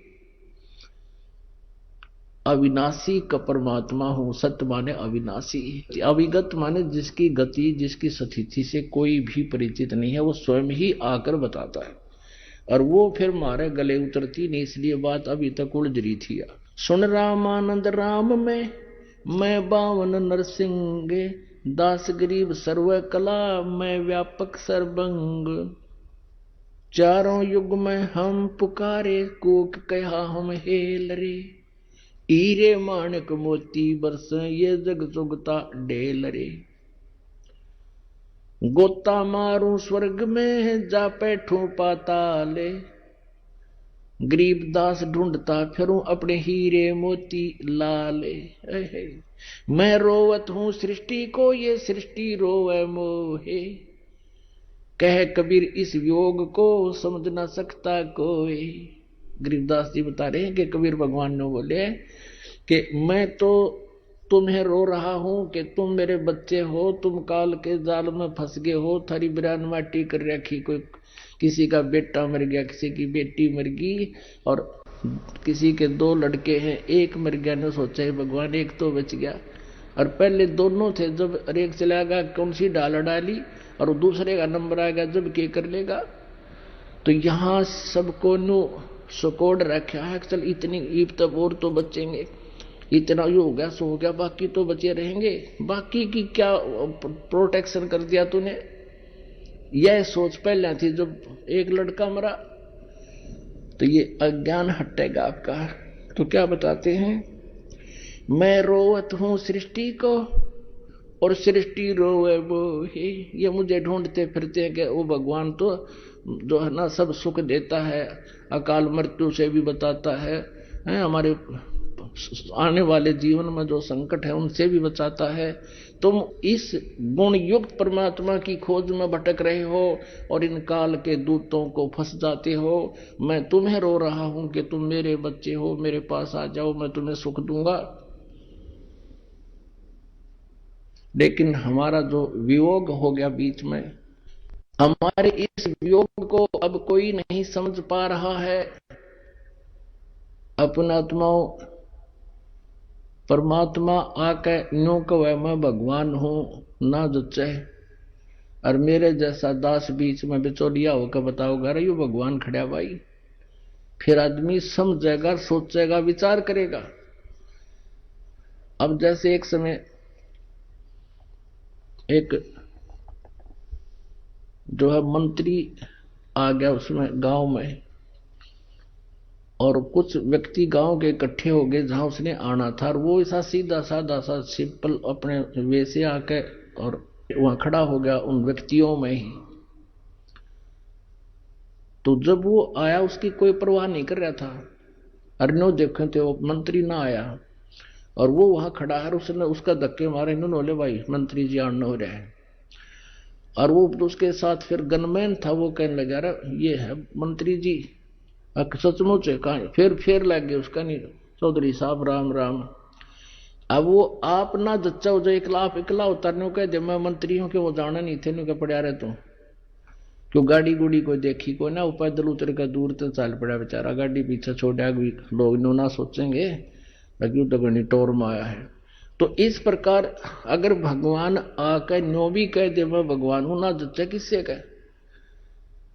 अविनाशी का परमात्मा हूं। सत्य माने अविनाशी, अविगत माने जिसकी गति जिसकी स्थिति से कोई भी परिचित नहीं है, वो स्वयं ही आकर बताता है, और वो फिर मारे गले उतरती नहीं, इसलिए बात अभी तक उलझ रही थी। सुन रामानंद राम में मैं बावन नरसिंगे, दास गरीब सर्व कला मैं व्यापक सर्वंग। चारों युग में हम पुकारे कोक कहा हम हेल रे, हीरे माणक मोती बरस ये जग सुगता ढेल रे। गोता मारूं स्वर्ग में जा बैठूं पाताले, गरीब दास ढूंढता फिरूं अपने हीरे मोती लाले। मैं रोवत हूं सृष्टि को ये सृष्टि रोवे मोहे, कह कबीर इस योग को समझ ना सकता कोई। गरीबदास जी बता रहे हैं कि कबीर भगवान ने बोले कि मैं तो तुम्हें रो रहा हूं कि तुम मेरे बच्चे हो, तुम काल के जाल में फंस गए हो, थारी बिरान माटी कर रखी, कोई किसी का बेटा मर गया, किसी की बेटी मर गई, और किसी के 2 लड़के हैं, एक मर गया, ने सोचा है भगवान एक तो बच गया, और पहले दोनों थे, जब एक चला गया कौन सी डाल डाली, और दूसरे का नंबर आ गया जब के कर लेगा। तो यहां सबको नो सकोड़ रखा है, चल इतनी ईब तब और तो बचेंगे, इतना ही हो गया सो हो गया, बाकी तो बचे रहेंगे, बाकी की क्या प्रोटेक्शन कर दिया तूने। यह सोच पहले थी, जब एक लड़का मरा तो ये अज्ञान हटेगा आपका। तो क्या बताते हैं, मैं रोवत हूं सृष्टि को और सृष्टि रोवे मोहे। ये मुझे ढूंढते फिरते हैं कि वो भगवान तो जो है ना सब सुख देता है, अकाल मृत्यु से भी बताता है, हमारे आने वाले जीवन में जो संकट है उनसे भी बचाता है। तुम इस गुण युक्त परमात्मा की खोज में भटक रहे हो और इन काल के दूतों को फंस जाते हो। मैं तुम्हें रो रहा हूं कि तुम मेरे बच्चे हो, मेरे पास आ जाओ, मैं तुम्हें सुख दूंगा। लेकिन हमारा जो वियोग हो गया बीच में, हमारे इस वियोग को अब कोई नहीं समझ पा रहा है। अपना आत्माओं परमात्मा आके न्यू कहे मैं भगवान हूं ना जचे, और मेरे जैसा दास बीच में बिचौलिया होकर बताओगा अरे यू भगवान खड़ा भाई, फिर आदमी समझेगा, सोचेगा, विचार करेगा। अब जैसे एक समय एक जो है मंत्री आ गया उसमें गांव में, और कुछ व्यक्ति गांव के इकट्ठे हो गए जहां उसने आना था, और वो ऐसा सीधा साधा सा सिंपल अपने वे से आके और वहां खड़ा हो गया उन व्यक्तियों में ही। तो जब वो आया उसकी कोई परवाह नहीं कर रहा था। अरनो देखे थे वो मंत्री ना आया और वो वहां खड़ा है, उसने उसका धक्के मारे, इन्होंने बोले भाई मंत्री जी आना हो रहे हैं। और वो उसके साथ फिर गनमैन था, वो कहने लगा रहा ये है मंत्री जी। सचमुच है कहा, फिर लग गए उसका नहीं, चौधरी साहब राम राम। अब वो आप ना जच्चा हो जाए इकला उतारने को कह दे मैं मंत्री हूं कि वो जाना नहीं थे नु पड़ा रहे तो क्यों गाड़ी गुड़ी कोई देखी कोई ना, वो पैदल उतर का दूर तो चल पड़ा बेचारा, गाड़ी पीछे छोड़ा लोग नो ना सोचेंगे क्यों तो गणी टोर में आया है। तो इस प्रकार अगर भगवान आकर नो भी कह दे मैं भगवान हूं ना जच्चा किससे कह,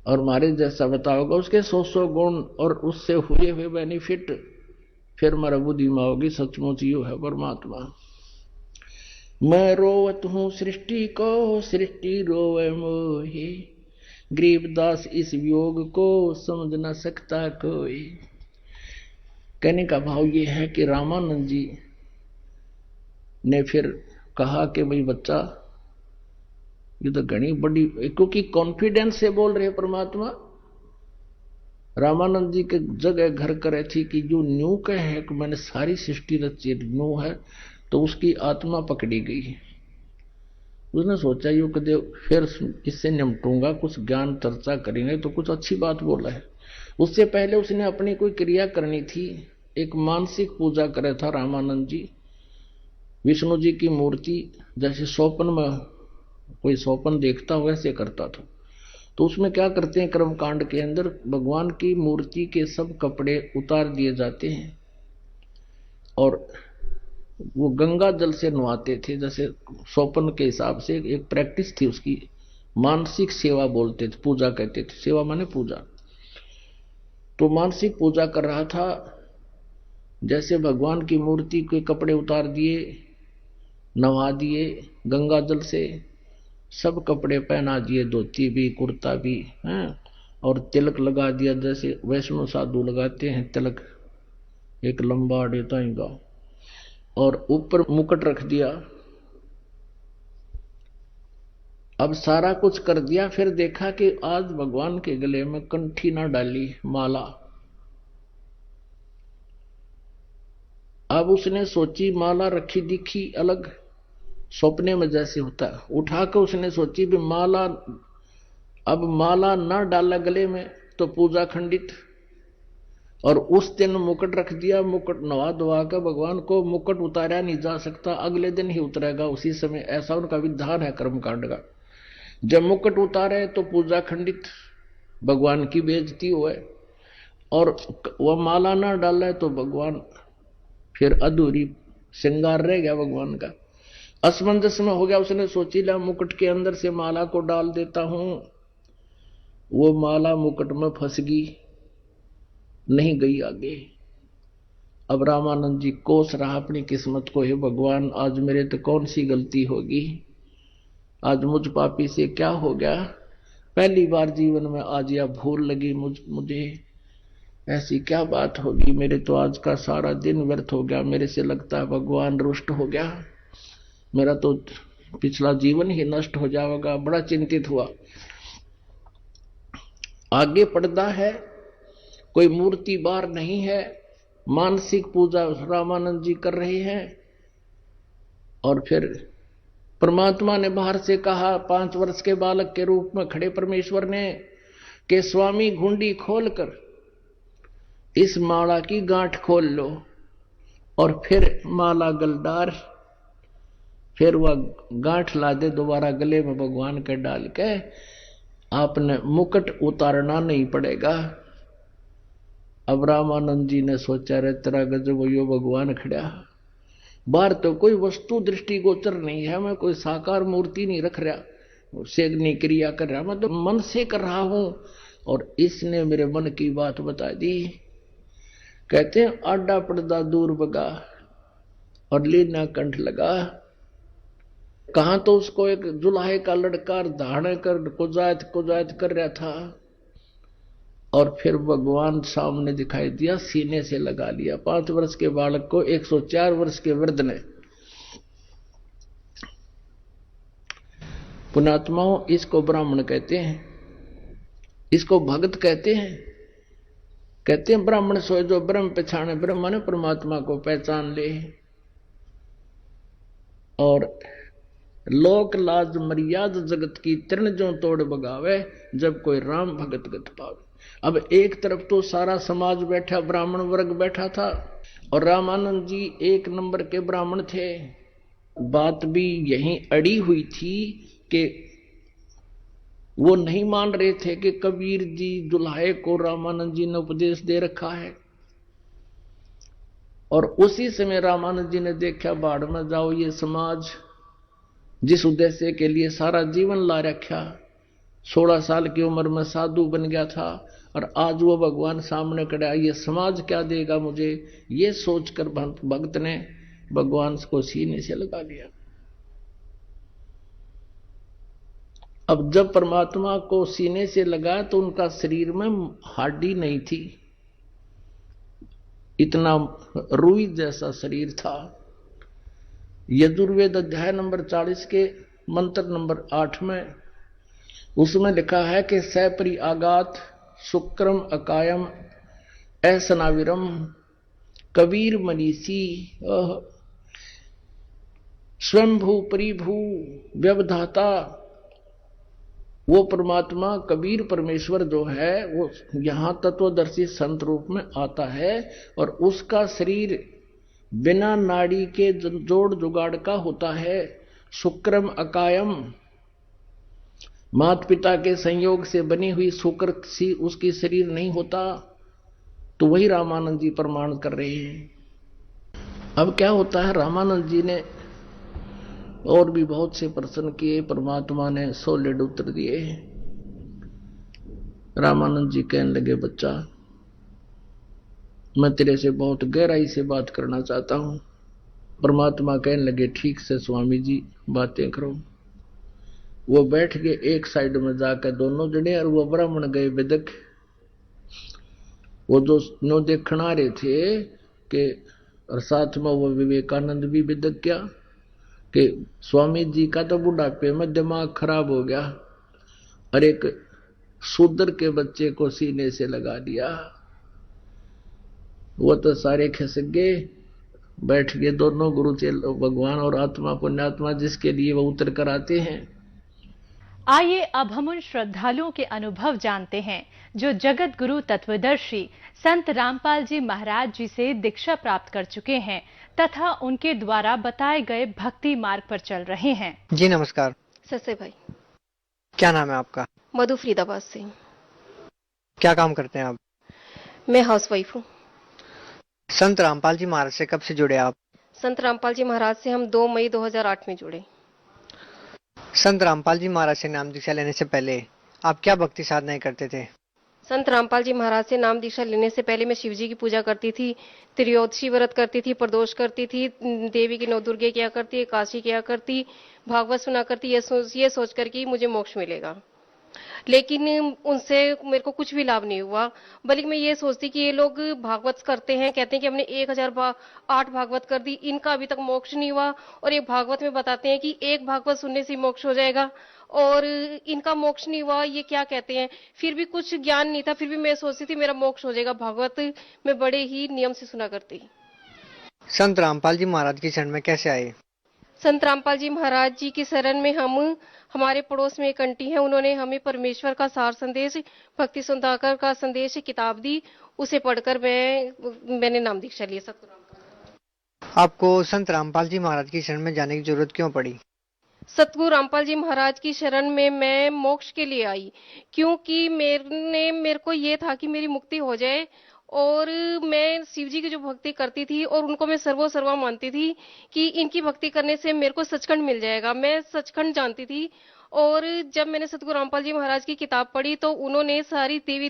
और मारे जैसा बताओगा उसके 100 गुण और उससे हुए हुए बेनिफिट, फिर मारा बुद्धि में होगी सचमुच यू है परमात्मा। मैं रोवत हूं सृष्टि को सृष्टि रोवे मोहे, गरीबदास इस वियोग को समझ न सकता कोई। कहने का भाव ये है कि रामानंद जी ने फिर कहा कि भाई बच्चा ये तो घनी बड़ी, क्योंकि कॉन्फिडेंस से बोल रहे परमात्मा। रामानंद जी के जगह घर करे थी कि जो न्यू कहे है कि मैंने सारी सृष्टि रची न्यू है, तो उसकी आत्मा पकड़ी गई। उसने सोचा यू कदे फिर इससे निपटूंगा, कुछ ज्ञान चर्चा करेंगे तो कुछ अच्छी बात बोला है। उससे पहले उसने अपनी कोई क्रिया करनी थी, एक मानसिक पूजा करे था रामानंद जी। विष्णु जी की मूर्ति जैसे स्वप्न में कोई स्वप्न देखता हो वैसे करता था। तो उसमें क्या करते हैं, कर्मकांड के अंदर भगवान की मूर्ति के सब कपड़े उतार दिए जाते हैं और वो गंगा जल से नहाते थे, जैसे स्वप्न के हिसाब से एक प्रैक्टिस थी उसकी। मानसिक सेवा बोलते थे, पूजा कहते थे, सेवा माने पूजा। तो मानसिक पूजा कर रहा था, जैसे भगवान की मूर्ति के कपड़े उतार दिए, नहा दिए गंगा जल से, सब कपड़े पहना दिए, धोती भी कुर्ता भी हैं, और तिलक लगा दिया जैसे वैष्णव साधु लगाते हैं तिलक, एक लंबा देता का, और ऊपर मुकुट रख दिया। अब सारा कुछ कर दिया, फिर देखा कि आज भगवान के गले में कंठी ना डाली माला। अब उसने सोची माला रखी दिखी अलग, सपने में जैसे होता है, उठाकर उसने सोची भी माला, अब माला ना डाला गले में तो पूजा खंडित। और उस दिन मुकुट रख दिया, मुकुट नवा धोवा कर भगवान को मुकुट उतारा नहीं जा सकता, अगले दिन ही उतरेगा उसी समय, ऐसा उनका विधान है कर्मकांड का। जब मुकुट उतारे तो पूजा खंडित, भगवान की बेइज्जती हुए, और वह माला ना डाले तो भगवान फिर अधूरी श्रृंगार रह गया भगवान का। असमंजस में हो गया, उसने सोची ला मुकुट के अंदर से माला को डाल देता हूं। वो माला मुकुट में फंस गई, नहीं गई आगे। अब रामानंद जी कोस रहा अपनी किस्मत को, हे भगवान आज मेरे तो कौन सी गलती होगी, आज मुझ पापी से क्या हो गया, पहली बार जीवन में आज यह भूल लगी मुझे, ऐसी क्या बात होगी, मेरे तो आज का सारा दिन व्यर्थ हो गया, मेरे से लगता है भगवान रुष्ट हो गया, मेरा तो पिछला जीवन ही नष्ट हो जाएगा। बड़ा चिंतित हुआ। आगे पर्दा है, कोई मूर्ति बार नहीं है, मानसिक पूजा रामानंद जी कर रहे हैं। और फिर परमात्मा ने बाहर से कहा, 5 वर्ष के बालक के रूप में खड़े परमेश्वर ने, कि स्वामी घुंडी खोलकर इस माला की गांठ खोल लो और फिर माला गलदार, फिर वह गांठ ला दे दोबारा गले में भगवान के डाल के, आपने मुकुट उतारना नहीं पड़ेगा। अब रामानंद जी ने सोचा रे तेरा गजब यो भगवान खड़ा, बाहर तो कोई वस्तु दृष्टि गोचर नहीं है, मैं कोई साकार मूर्ति नहीं रख रहा, सेगनी क्रिया कर रहा, मैं तो मन से कर रहा हूं, और इसने मेरे मन की बात बता दी। कहते हैं आडा पर्दा दूर भगा और लीना कंठ लगा। कहां तो उसको एक जुलाहे का लड़का धारण कर कुजायत कर रहा था, और फिर भगवान सामने दिखाई दिया, सीने से लगा लिया। 5 वर्ष के बालक को 104 वर्ष के वृद्ध ने। पुण्यात्माओं, इसको ब्राह्मण कहते हैं, इसको भगत कहते हैं। कहते हैं ब्राह्मण सोए जो ब्रह्म पहचाने, ब्रह्म ने परमात्मा को पहचान ले। और लोक लाज मर्याद जगत की तृण जो तोड़ बगावे, जब कोई राम भगत गत पावे। अब एक तरफ तो सारा समाज बैठा, ब्राह्मण वर्ग बैठा था, और रामानंद जी एक नंबर के ब्राह्मण थे। बात भी यहीं अड़ी हुई थी कि वो नहीं मान रहे थे कि कबीर जी दुल्हाए को रामानंद जी ने उपदेश दे रखा है। और उसी समय रामानंद जी ने देखा, बाढ़ में जाओ, ये समाज जिस उद्देश्य के लिए सारा जीवन ला रखा, 16 साल की उम्र में साधु बन गया था, और आज वो भगवान सामने खड़ा, ये समाज क्या देगा मुझे, ये सोचकर भक्त ने भगवान को सीने से लगा लिया। अब जब परमात्मा को सीने से लगा तो उनका शरीर में हड्डी नहीं थी, इतना रुई जैसा शरीर था। यजुर्वेद अध्याय नंबर 40 के मंत्र नंबर 8 में उसमें लिखा है कि सपरि आगात शुक्रम अकायम असनाविरम कबीर मनीषी स्वयंभू परिभू व्यवधाता। वो परमात्मा कबीर परमेश्वर जो है वो यहां तत्वदर्शी संत रूप में आता है, और उसका शरीर बिना नाड़ी के जोड़ जुगाड़ का होता है। शुक्रम अकायम, माता पिता के संयोग से बनी हुई शुक्र सी उसकी शरीर नहीं होता। तो वही रामानंद जी प्रमाण कर रहे हैं। अब क्या होता है, रामानंद जी ने और भी बहुत से प्रश्न किए, परमात्मा ने सॉलिड उत्तर दिए। रामानंद जी कहने लगे, बच्चा मैं तेरे से बहुत गहराई से बात करना चाहता हूं। परमात्मा कहने लगे, ठीक से स्वामी जी बातें करो। वो बैठ गए एक साइड में जाकर दोनों जने, और वो ब्राह्मण गए विदक। वो जो नो देखना आ रहे थे कि, और साथ में वो विवेकानंद भी विदक क्या कि स्वामी जी का तो बुढ़ापे में दिमाग खराब हो गया, और एक शूद्र के बच्चे को सीने से लगा दिया। वो तो सारे खिसक गए, बैठ गए दोनों गुरु चेलो, भगवान और आत्मा पुण्यात्मा जिसके लिए वो उतर कर आते हैं। आइए अब हम उन श्रद्धालुओं के अनुभव जानते हैं जो जगत गुरु तत्वदर्शी संत रामपाल जी महाराज जी से दीक्षा प्राप्त कर चुके हैं तथा उनके द्वारा बताए गए भक्ति मार्ग पर चल रहे हैं। जी नमस्कार। ससे भाई। क्या नाम है आपका? मधु फरीदाबाद से। क्या काम करते हैं आप? मैं हाउसवाइफ हूँ। संत रामपाल जी महाराज से कब से जुड़े आप? संत रामपाल जी महाराज से हम 2 मई 2008 में जुड़े। संत रामपाल जी महाराज से नाम दीक्षा लेने से पहले आप क्या भक्ति साधनाएं करते थे? संत रामपाल जी महाराज से नाम दीक्षा लेने से पहले मैं शिव जी की पूजा करती थी, त्रियोदशी व्रत करती थी, प्रदोष करती थी, देवी की 9 दुर्गे किया करती, काशी किया करती, भागवत सुना करती, ये सोच कर कि मुझे मोक्ष मिलेगा। लेकिन उनसे मेरे को कुछ भी लाभ नहीं हुआ। बल्कि मैं ये सोचती कि ये लोग भागवत करते हैं, कहते हैं कि हमने 1008 भागवत कर दी, इनका अभी तक मोक्ष नहीं हुआ, और एक भागवत में बताते हैं कि एक भागवत सुनने से मोक्ष हो जाएगा, और इनका मोक्ष नहीं हुआ, ये क्या कहते हैं। फिर भी कुछ ज्ञान नहीं था, फिर भी मैं सोचती थी मेरा मोक्ष हो जाएगा। भागवत मैं बड़े ही नियम से सुना करती। संत रामपाल जी महाराज की शरण में कैसे आए? संत रामपाल जी महाराज जी की शरण में हमारे पड़ोस में एक आंटी है, उन्होंने हमें परमेश्वर का सार संदेश, भक्ति सुधाकर का संदेश किताब दी, उसे पढ़कर मैंने नाम दीक्षा लिया। सतगुरु रामपाल। आपको संत रामपाल जी महाराज की शरण में जाने की जरूरत क्यों पड़ी? सतगुरु रामपाल जी महाराज की शरण में मैं मोक्ष के लिए आई, क्योंकि मेरे को ये था कि मेरी मुक्ति हो जाए, और मैं शिव जी की जो भक्ति करती थी और उनको मैं सर्वा मानती थी कि इनकी भक्ति करने से मेरे को सचखंड मिल जाएगा। मैं सचखंड जानती थी, और जब मैंने सतगुरु रामपाल जी महाराज की किताब पढ़ी तो उन्होंने सारी देवी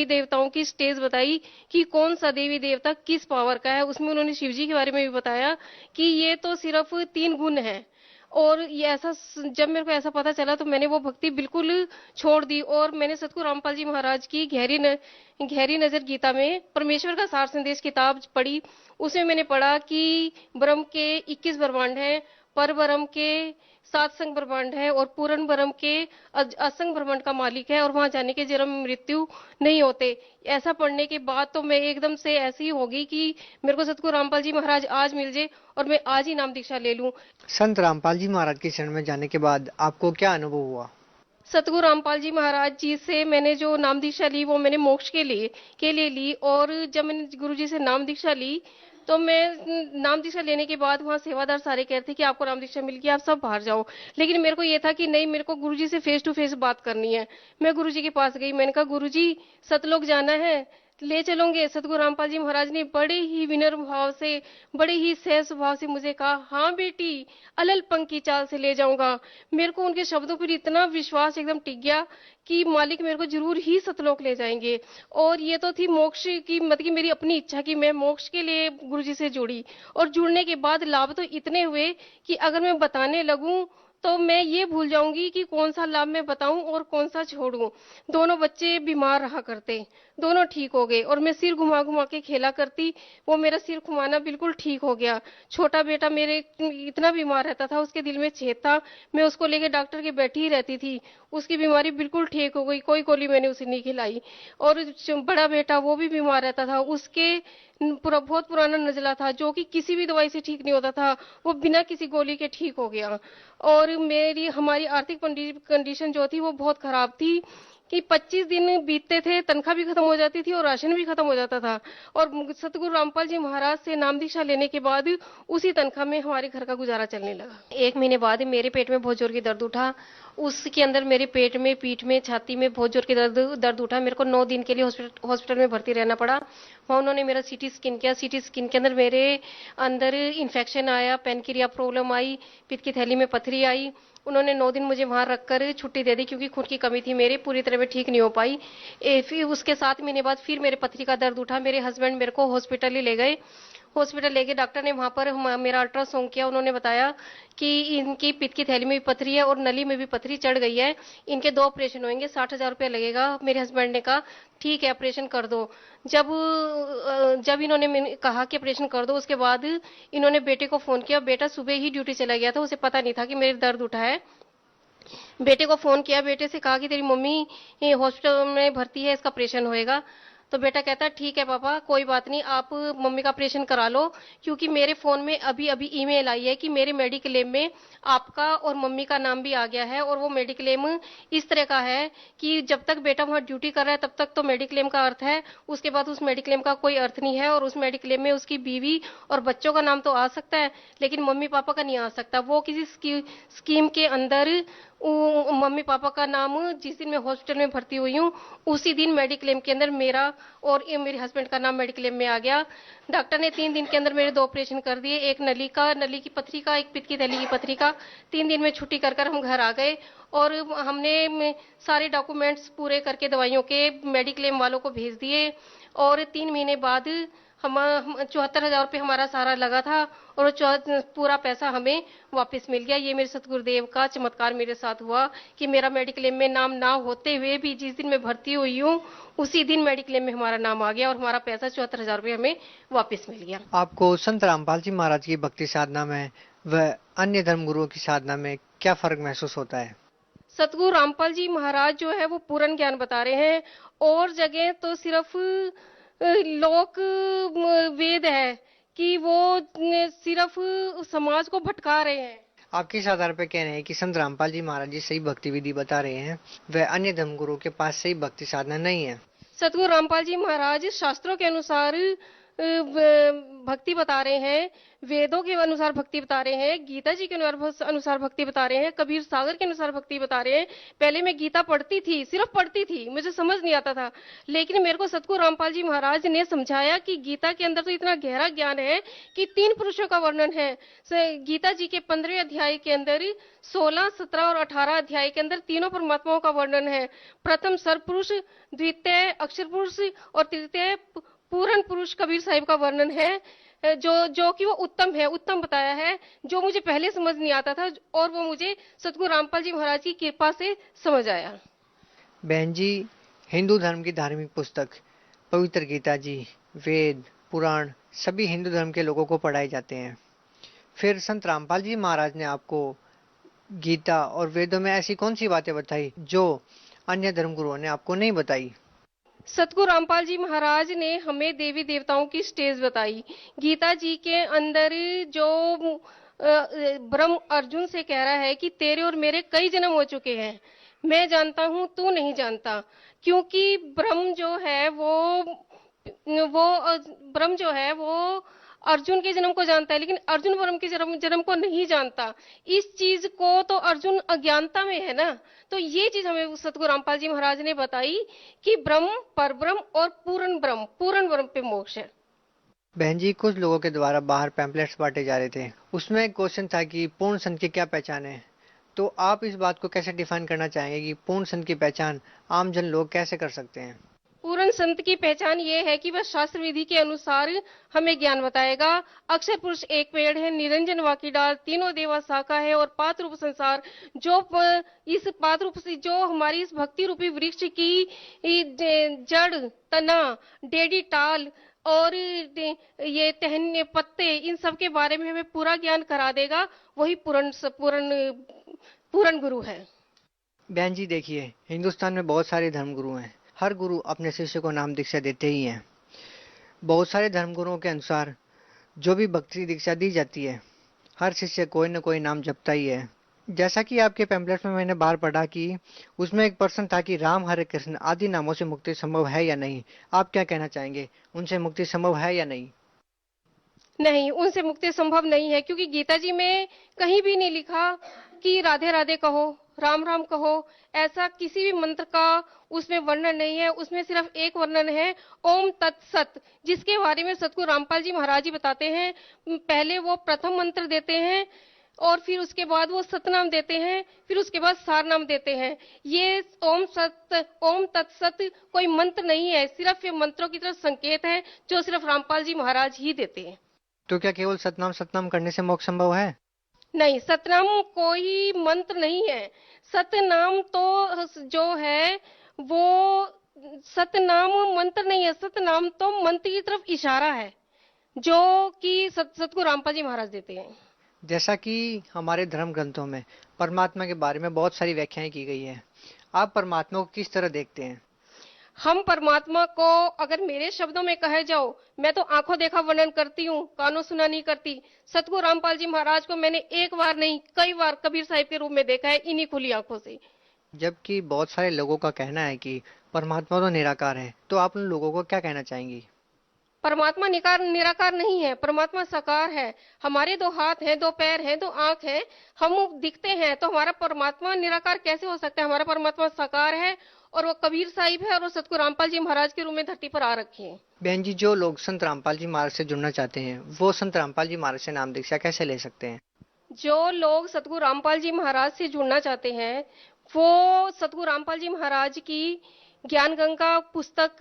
देवताओं की स्टेज बताई कि कौन सा देवी देवता किस पावर का है। उसमें उन्होंने शिव जी के बारे में भी बताया कि ये तो सिर्फ 3 गुण है। और ये ऐसा, जब मेरे को ऐसा पता चला तो मैंने वो भक्ति बिल्कुल छोड़ दी, और मैंने सतगुरु रामपाल जी महाराज की गहरी नजर गीता में परमेश्वर का सार संदेश किताब पढ़ी। उसमें मैंने पढ़ा कि ब्रह्म के 21 ब्रह्मांड हैं, पर ब्रह्म के सात संग ब्रह्मांड है और पूर्ण ब्रह्म के असंग ब्रह्मांड का मालिक है और वहां जाने के जन्म मृत्यु नहीं होते। ऐसा पढ़ने के बाद तो मैं एकदम से ऐसी हो गई कि मेरे को सतगुरु रामपाल जी महाराज आज मिल जाए और मैं आज ही नाम दीक्षा ले लूं। संत रामपाल जी महाराज की शरण में जाने के बाद आपको क्या अनुभव हुआ? सतगुरु रामपाल जी महाराज जी से मैंने जो नाम दीक्षा ली वो मैंने मोक्ष के लिए ली। और जब मैंने गुरु जी से नाम दीक्षा ली तो मैं नाम दीक्षा लेने के बाद वहां सेवादार सारे कह रहे थे कि आपको नाम दीक्षा मिल गई, आप सब बाहर जाओ। लेकिन मेरे को ये था कि नहीं, मेरे को गुरु जी से फेस टू फेस बात करनी है। मैं गुरु जी के पास गई, मैंने कहा गुरु जी सतलोक जाना है, ले चलोगे? सतगुरु रामपाल जी महाराज ने बड़े ही विनम्र भाव से, बड़े ही सहज स्वभाव से मुझे कहा, हाँ बेटी, अलल पंख की चाल से ले जाऊंगा। मेरे को उनके शब्दों पर इतना विश्वास एकदम टिक गया कि मालिक मेरे को जरूर ही सतलोक ले जाएंगे। और ये तो थी मोक्ष की, मतलब कि मेरी अपनी इच्छा की मैं मोक्ष के लिए गुरु जी से जुड़ी। और जुड़ने के बाद लाभ तो इतने हुए कि अगर मैं बताने लगूं तो मैं ये भूल जाऊंगी कि कौन सा लाभ मैं बताऊं और कौन सा छोड़ूं। दोनों बच्चे बीमार रहा करते, दोनों ठीक हो गए। और मैं सिर घुमा घुमा के खेला करती, वो मेरा सिर घुमाना बिल्कुल ठीक हो गया। छोटा बेटा मेरे इतना बीमार रहता था, उसके दिल में छेद था, मैं उसको लेके डॉक्टर के बैठी ही रहती थी। उसकी बीमारी बिल्कुल ठीक हो गई, कोई गोली मैंने उसे नहीं खिलाई। और बड़ा बेटा वो भी बीमार रहता था, उसके बहुत पुराना नजला था जो कि किसी भी दवाई से ठीक नहीं होता था, वो बिना किसी गोली के ठीक हो गया। और हमारी आर्थिक कंडीशन जो थी वो बहुत खराब थी कि 25 दिन बीतते थे, तनख्वाह भी खत्म हो जाती थी और राशन भी खत्म हो जाता था। और सतगुरु रामपाल जी महाराज से नाम दीक्षा लेने के बाद उसी तनख्वाह में हमारे घर का गुजारा चलने लगा। 1 महीने बाद मेरे पेट में बहुत जोर की दर्द उठा। उसके अंदर मेरे पेट में, पीठ में, छाती में बहुत जोर की दर्द उठा। मेरे को 9 दिन के लिए हॉस्पिटल में भर्ती रहना पड़ा। वहां उन्होंने मेरा सीटी स्कैन किया। सीटी स्कैन के अंदर मेरे अंदर इन्फेक्शन आया, पेनक्रिया प्रॉब्लम आई, पित्त की थैली में पथरी आई। उन्होंने 9 दिन मुझे वहां रखकर छुट्टी दे दी क्योंकि खून की कमी थी, मेरे पूरी तरह में ठीक नहीं हो पाई। फिर उसके 7 महीने बाद फिर मेरे पथरी का दर्द उठा। मेरे हस्बैंड मेरे को हॉस्पिटल ही ले गए। हॉस्पिटल लेके डॉक्टर ने वहां पर मेरा अल्ट्रासाउंड किया। उन्होंने बताया कि इनकी पित्त की थैली में भी पथरी है और नली में भी पथरी चढ़ गई है, इनके 2 ऑपरेशन होंगे, 60,000 रुपया लगेगा। मेरे हस्बैंड ने कहा ठीक है, ऑपरेशन कर दो। जब इन्होंने कहा कि ऑपरेशन कर दो, उसके बाद इन्होंने बेटे को फोन किया। बेटा सुबह ही ड्यूटी चला गया था, उसे पता नहीं था कि मेरे दर्द उठा है। बेटे को फोन किया, बेटे से कहा कि तेरी मम्मी हॉस्पिटल में भर्ती है, इसका ऑपरेशन होएगा। तो बेटा कहता ठीक है पापा, कोई बात नहीं, आप मम्मी का ऑपरेशन करा लो। क्योंकि मेरे फोन में अभी अभी ईमेल आई है कि मेरे मेडिक्लेम में आपका और मम्मी का नाम भी आ गया है। और वो मेडिक्लेम इस तरह का है कि जब तक बेटा वहां ड्यूटी कर रहा है तब तक तो मेडिक्लेम का अर्थ है, उसके बाद उस मेडिक्लेम का कोई अर्थ नहीं है। और उस मेडिक्लेम में उसकी बीवी और बच्चों का नाम तो आ सकता है लेकिन मम्मी पापा का नहीं आ सकता। वो किसी स्कीम के अंदर मम्मी पापा का नाम, जिस दिन मैं हॉस्पिटल में भर्ती हुई हूँ उसी दिन मेडिक्लेम के अंदर मेरा और मेरे हस्बैंड का नाम मेडिक्लेम में आ गया। डॉक्टर ने 3 दिन के अंदर मेरे 2 ऑपरेशन कर दिए, एक नली की पथरी का, एक पित्त की थैली की पथरी का। 3 दिन में छुट्टी कर हम घर आ गए। और हमने सारे डॉक्यूमेंट्स पूरे करके दवाइयों के मेडिक्लेम वालों को भेज दिए। और 3 महीने बाद हम 74,000 रुपये हमारा सारा लगा था और पूरा पैसा हमें वापस मिल गया। ये मेरे सतगुरुदेव का चमत्कार मेरे साथ हुआ कि मेरा मेडिक्लेम में नाम ना होते हुए भी जिस दिन मैं भर्ती हुई हूँ उसी दिन मेडिक्लेम में हमारा नाम आ गया और हमारा पैसा 74,000 रुपये हमें वापस मिल गया। आपको संत रामपाल जी महाराज की भक्ति साधना में व अन्य धर्म गुरुओं की साधना में क्या फर्क महसूस होता है? सतगुरु रामपाल जी महाराज जो है वो पूर्ण ज्ञान बता रहे हैं। और जगह तो सिर्फ लोक वेद है कि वो सिर्फ समाज को भटका रहे हैं। आप किस आधार पर कह रहे हैं कि संत रामपाल जी महाराज जी सही भक्ति विधि बता रहे हैं वह अन्य धर्म गुरुओं के पास सही भक्ति साधना नहीं है? सतगुरु रामपाल जी महाराज शास्त्रों के अनुसार भक्ति बता रहे हैं, वेदों के अनुसार भक्ति बता रहे हैं, गीता जी के अनुसार भक्ति बता रहे हैं, कबीर सागर के अनुसार भक्ति बता रहे हैं। पहले मैं गीता पढ़ती थी, सिर्फ पढ़ती थी, मुझे समझ नहीं आता था। लेकिन मेरे को सतगुरु रामपाल जी महाराज ने समझाया कि गीता के अंदर तो इतना गहरा ज्ञान है कि 3 पुरुषों का वर्णन है। गीता जी के 15वें अध्याय के अंदर 16, 17 और 18 अध्याय के अंदर तीनों परमात्माओं का वर्णन है। प्रथम सर्वपुरुष, द्वितीय अक्षर पुरुष और तृतीय पूर्ण पुरुष कबीर साहिब का वर्णन है जो कि वो उत्तम बताया है, जो मुझे पहले समझ नहीं आता था और वो मुझे सतगुरु रामपाल जी महाराज की कृपा से समझ आया। बहन जी, हिंदू धर्म की धार्मिक पुस्तक पवित्र गीता जी, वेद, पुराण सभी हिंदू धर्म के लोगों को पढ़ाए जाते हैं। फिर संत रामपाल जी महाराज ने आपको गीता और वेदों में ऐसी कौन सी बातें बताई जो अन्य धर्मगुरुओं ने आपको नहीं बताई? सतगुरु रामपाल जी महाराज ने हमें देवी देवताओं की स्टेज बताई। गीता जी के अंदर जो ब्रह्म अर्जुन से कह रहा है कि तेरे और मेरे कई जन्म हो चुके हैं, मैं जानता हूं तू नहीं जानता। क्योंकि ब्रह्म जो है वो अर्जुन के जन्म को जानता है, लेकिन अर्जुन ब्रह्म के जन्म को नहीं जानता। इस चीज को तो अर्जुन अज्ञानता में है ना। तो ये चीज हमें सतगुरु रामपाल जी महाराज ने बताई कि ब्रह्म, परब्रह्म और पूर्ण ब्रह्म पे मोक्ष है। बहन जी, कुछ लोगों के द्वारा बाहर पैम्पलेट्स बांटे जा रहे थे, उसमें एक क्वेश्चन था कि पूर्ण संत की क्या पहचान है। तो आप इस बात को कैसे डिफाइन करना चाहेंगे कि पूर्ण संत की पहचान आम जन लोग कैसे कर सकते हैं? पूर्ण संत की पहचान ये है कि वह शास्त्र विधि के अनुसार हमें ज्ञान बताएगा। अक्षर पुरुष एक पेड़ है, निरंजन वाकी डाल, तीनों देवा शाखा है और पात रूप संसार। जो इस पात रूप से जो हमारी इस भक्ति रूपी वृक्ष की जड़, तना, डेडी टाल और ये टहनी पत्ते, इन सब के बारे में हमें पूरा ज्ञान करा देगा, वही पूर्ण गुरु है। बहन जी देखिए, हिंदुस्तान में बहुत सारे धर्मगुरु हैं। हर गुरु अपने शिष्य को नाम दीक्षा देते ही हैं। बहुत सारे धर्मगुरुओं के अनुसार जो भी भक्ति दीक्षा दी जाती है, हर शिष्य कोई न कोई नाम जपता ही है। जैसा कि आपके पैम्पलेट में मैंने बाहर पढ़ा कि उसमें एक प्रश्न था कि राम, हरे कृष्ण आदि नामों से मुक्ति संभव है या नहीं। आप क्या कहना चाहेंगे, उनसे मुक्ति संभव है या नहीं? नहीं, उनसे मुक्ति संभव नहीं है, क्योंकि गीता जी में कहीं भी नहीं लिखा कि राधे राधे कहो, राम राम कहो। ऐसा किसी भी मंत्र का उसमें वर्णन नहीं है। उसमें सिर्फ एक वर्णन है, ओम तत्सत, जिसके बारे में सतगुरु रामपाल जी महाराज जी बताते हैं। पहले वो प्रथम मंत्र देते हैं और फिर उसके बाद वो सतनाम देते हैं, फिर उसके बाद सार नाम देते हैं। ये ओम तत्सत कोई मंत्र नहीं है, सिर्फ ये मंत्रों की तरफ संकेत है जो सिर्फ रामपाल जी महाराज ही देते हैं। तो क्या केवल सतनाम करने से मोक्ष संभव है? नहीं, सतनाम कोई मंत्र नहीं है। सतनाम तो जो है वो सतनाम मंत्र नहीं है। सतनाम तो मंत्र की तरफ इशारा है जो कि सतगुरु रामपाल जी महाराज देते हैं। जैसा कि हमारे धर्म ग्रंथों में परमात्मा के बारे में बहुत सारी व्याख्याएं की गई है, आप परमात्मा को किस तरह देखते हैं? हम परमात्मा को अगर मेरे शब्दों में कहे जाओ, मैं तो आंखों देखा वर्णन करती हूँ, कानों सुना नहीं करती। सतगुरु रामपाल जी महाराज को मैंने एक बार नहीं कई बार कबीर साहिब के रूप में देखा है, इन्हीं खुली आंखों से। जबकि बहुत सारे लोगों का कहना है कि परमात्मा तो निराकार है, तो आप उन लोगों को क्या कहना चाहेंगी? परमात्मा निराकार नहीं है, परमात्मा साकार है। हमारे 2 हाथ हैं, 2 पैर हैं, 2 आंख हैं, हम दिखते हैं, तो हमारा परमात्मा निराकार कैसे हो सकता है? हमारा परमात्मा साकार है और वो कबीर साहिब है और वो सतगुरु रामपाल जी महाराज के रूप में धरती पर आ रखे हैं। बहन जी, जो लोग संत रामपाल जी महाराज से जुड़ना चाहते हैं, वो संत रामपाल जी महाराज से नाम दीक्षा कैसे ले सकते हैं? जो लोग सतगुरु रामपाल जी महाराज से जुड़ना चाहते हैं, वो सतगुरु रामपाल जी महाराज की ज्ञान गंगा पुस्तक,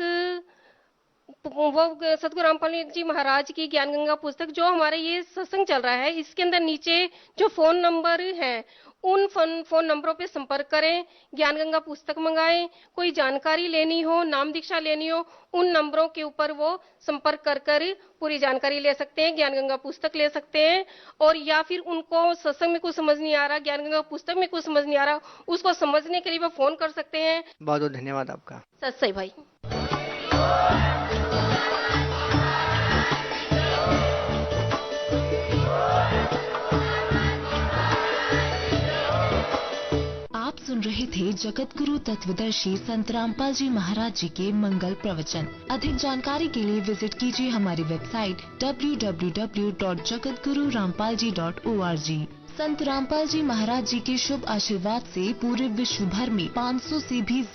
वो सतगुरु रामपाल जी महाराज की ज्ञान गंगा पुस्तक जो हमारे ये सत्संग चल रहा है, इसके अंदर नीचे जो फोन नंबर है, उन फोन नंबरों पे संपर्क करें, ज्ञान गंगा पुस्तक मंगाएं। कोई जानकारी लेनी हो, नाम दीक्षा लेनी हो, उन नंबरों के ऊपर वो संपर्क कर पूरी जानकारी ले सकते हैं, ज्ञान गंगा पुस्तक ले सकते हैं। और या फिर उनको सत्संग में कुछ समझ नहीं आ रहा, ज्ञान गंगा पुस्तक में कुछ समझ नहीं आ रहा, उसको समझने के लिए वो फोन कर सकते हैं। बहुत बहुत धन्यवाद आपका। सही भाई। सुन रहे थे जगत गुरु तत्वदर्शी संत रामपाल जी महाराज जी के मंगल प्रवचन। अधिक जानकारी के लिए विजिट कीजिए हमारी वेबसाइट www.jagatgururampalji.org। संत रामपाल जी महाराज जी के शुभ आशीर्वाद से पूरे विश्व भर में 500 से भी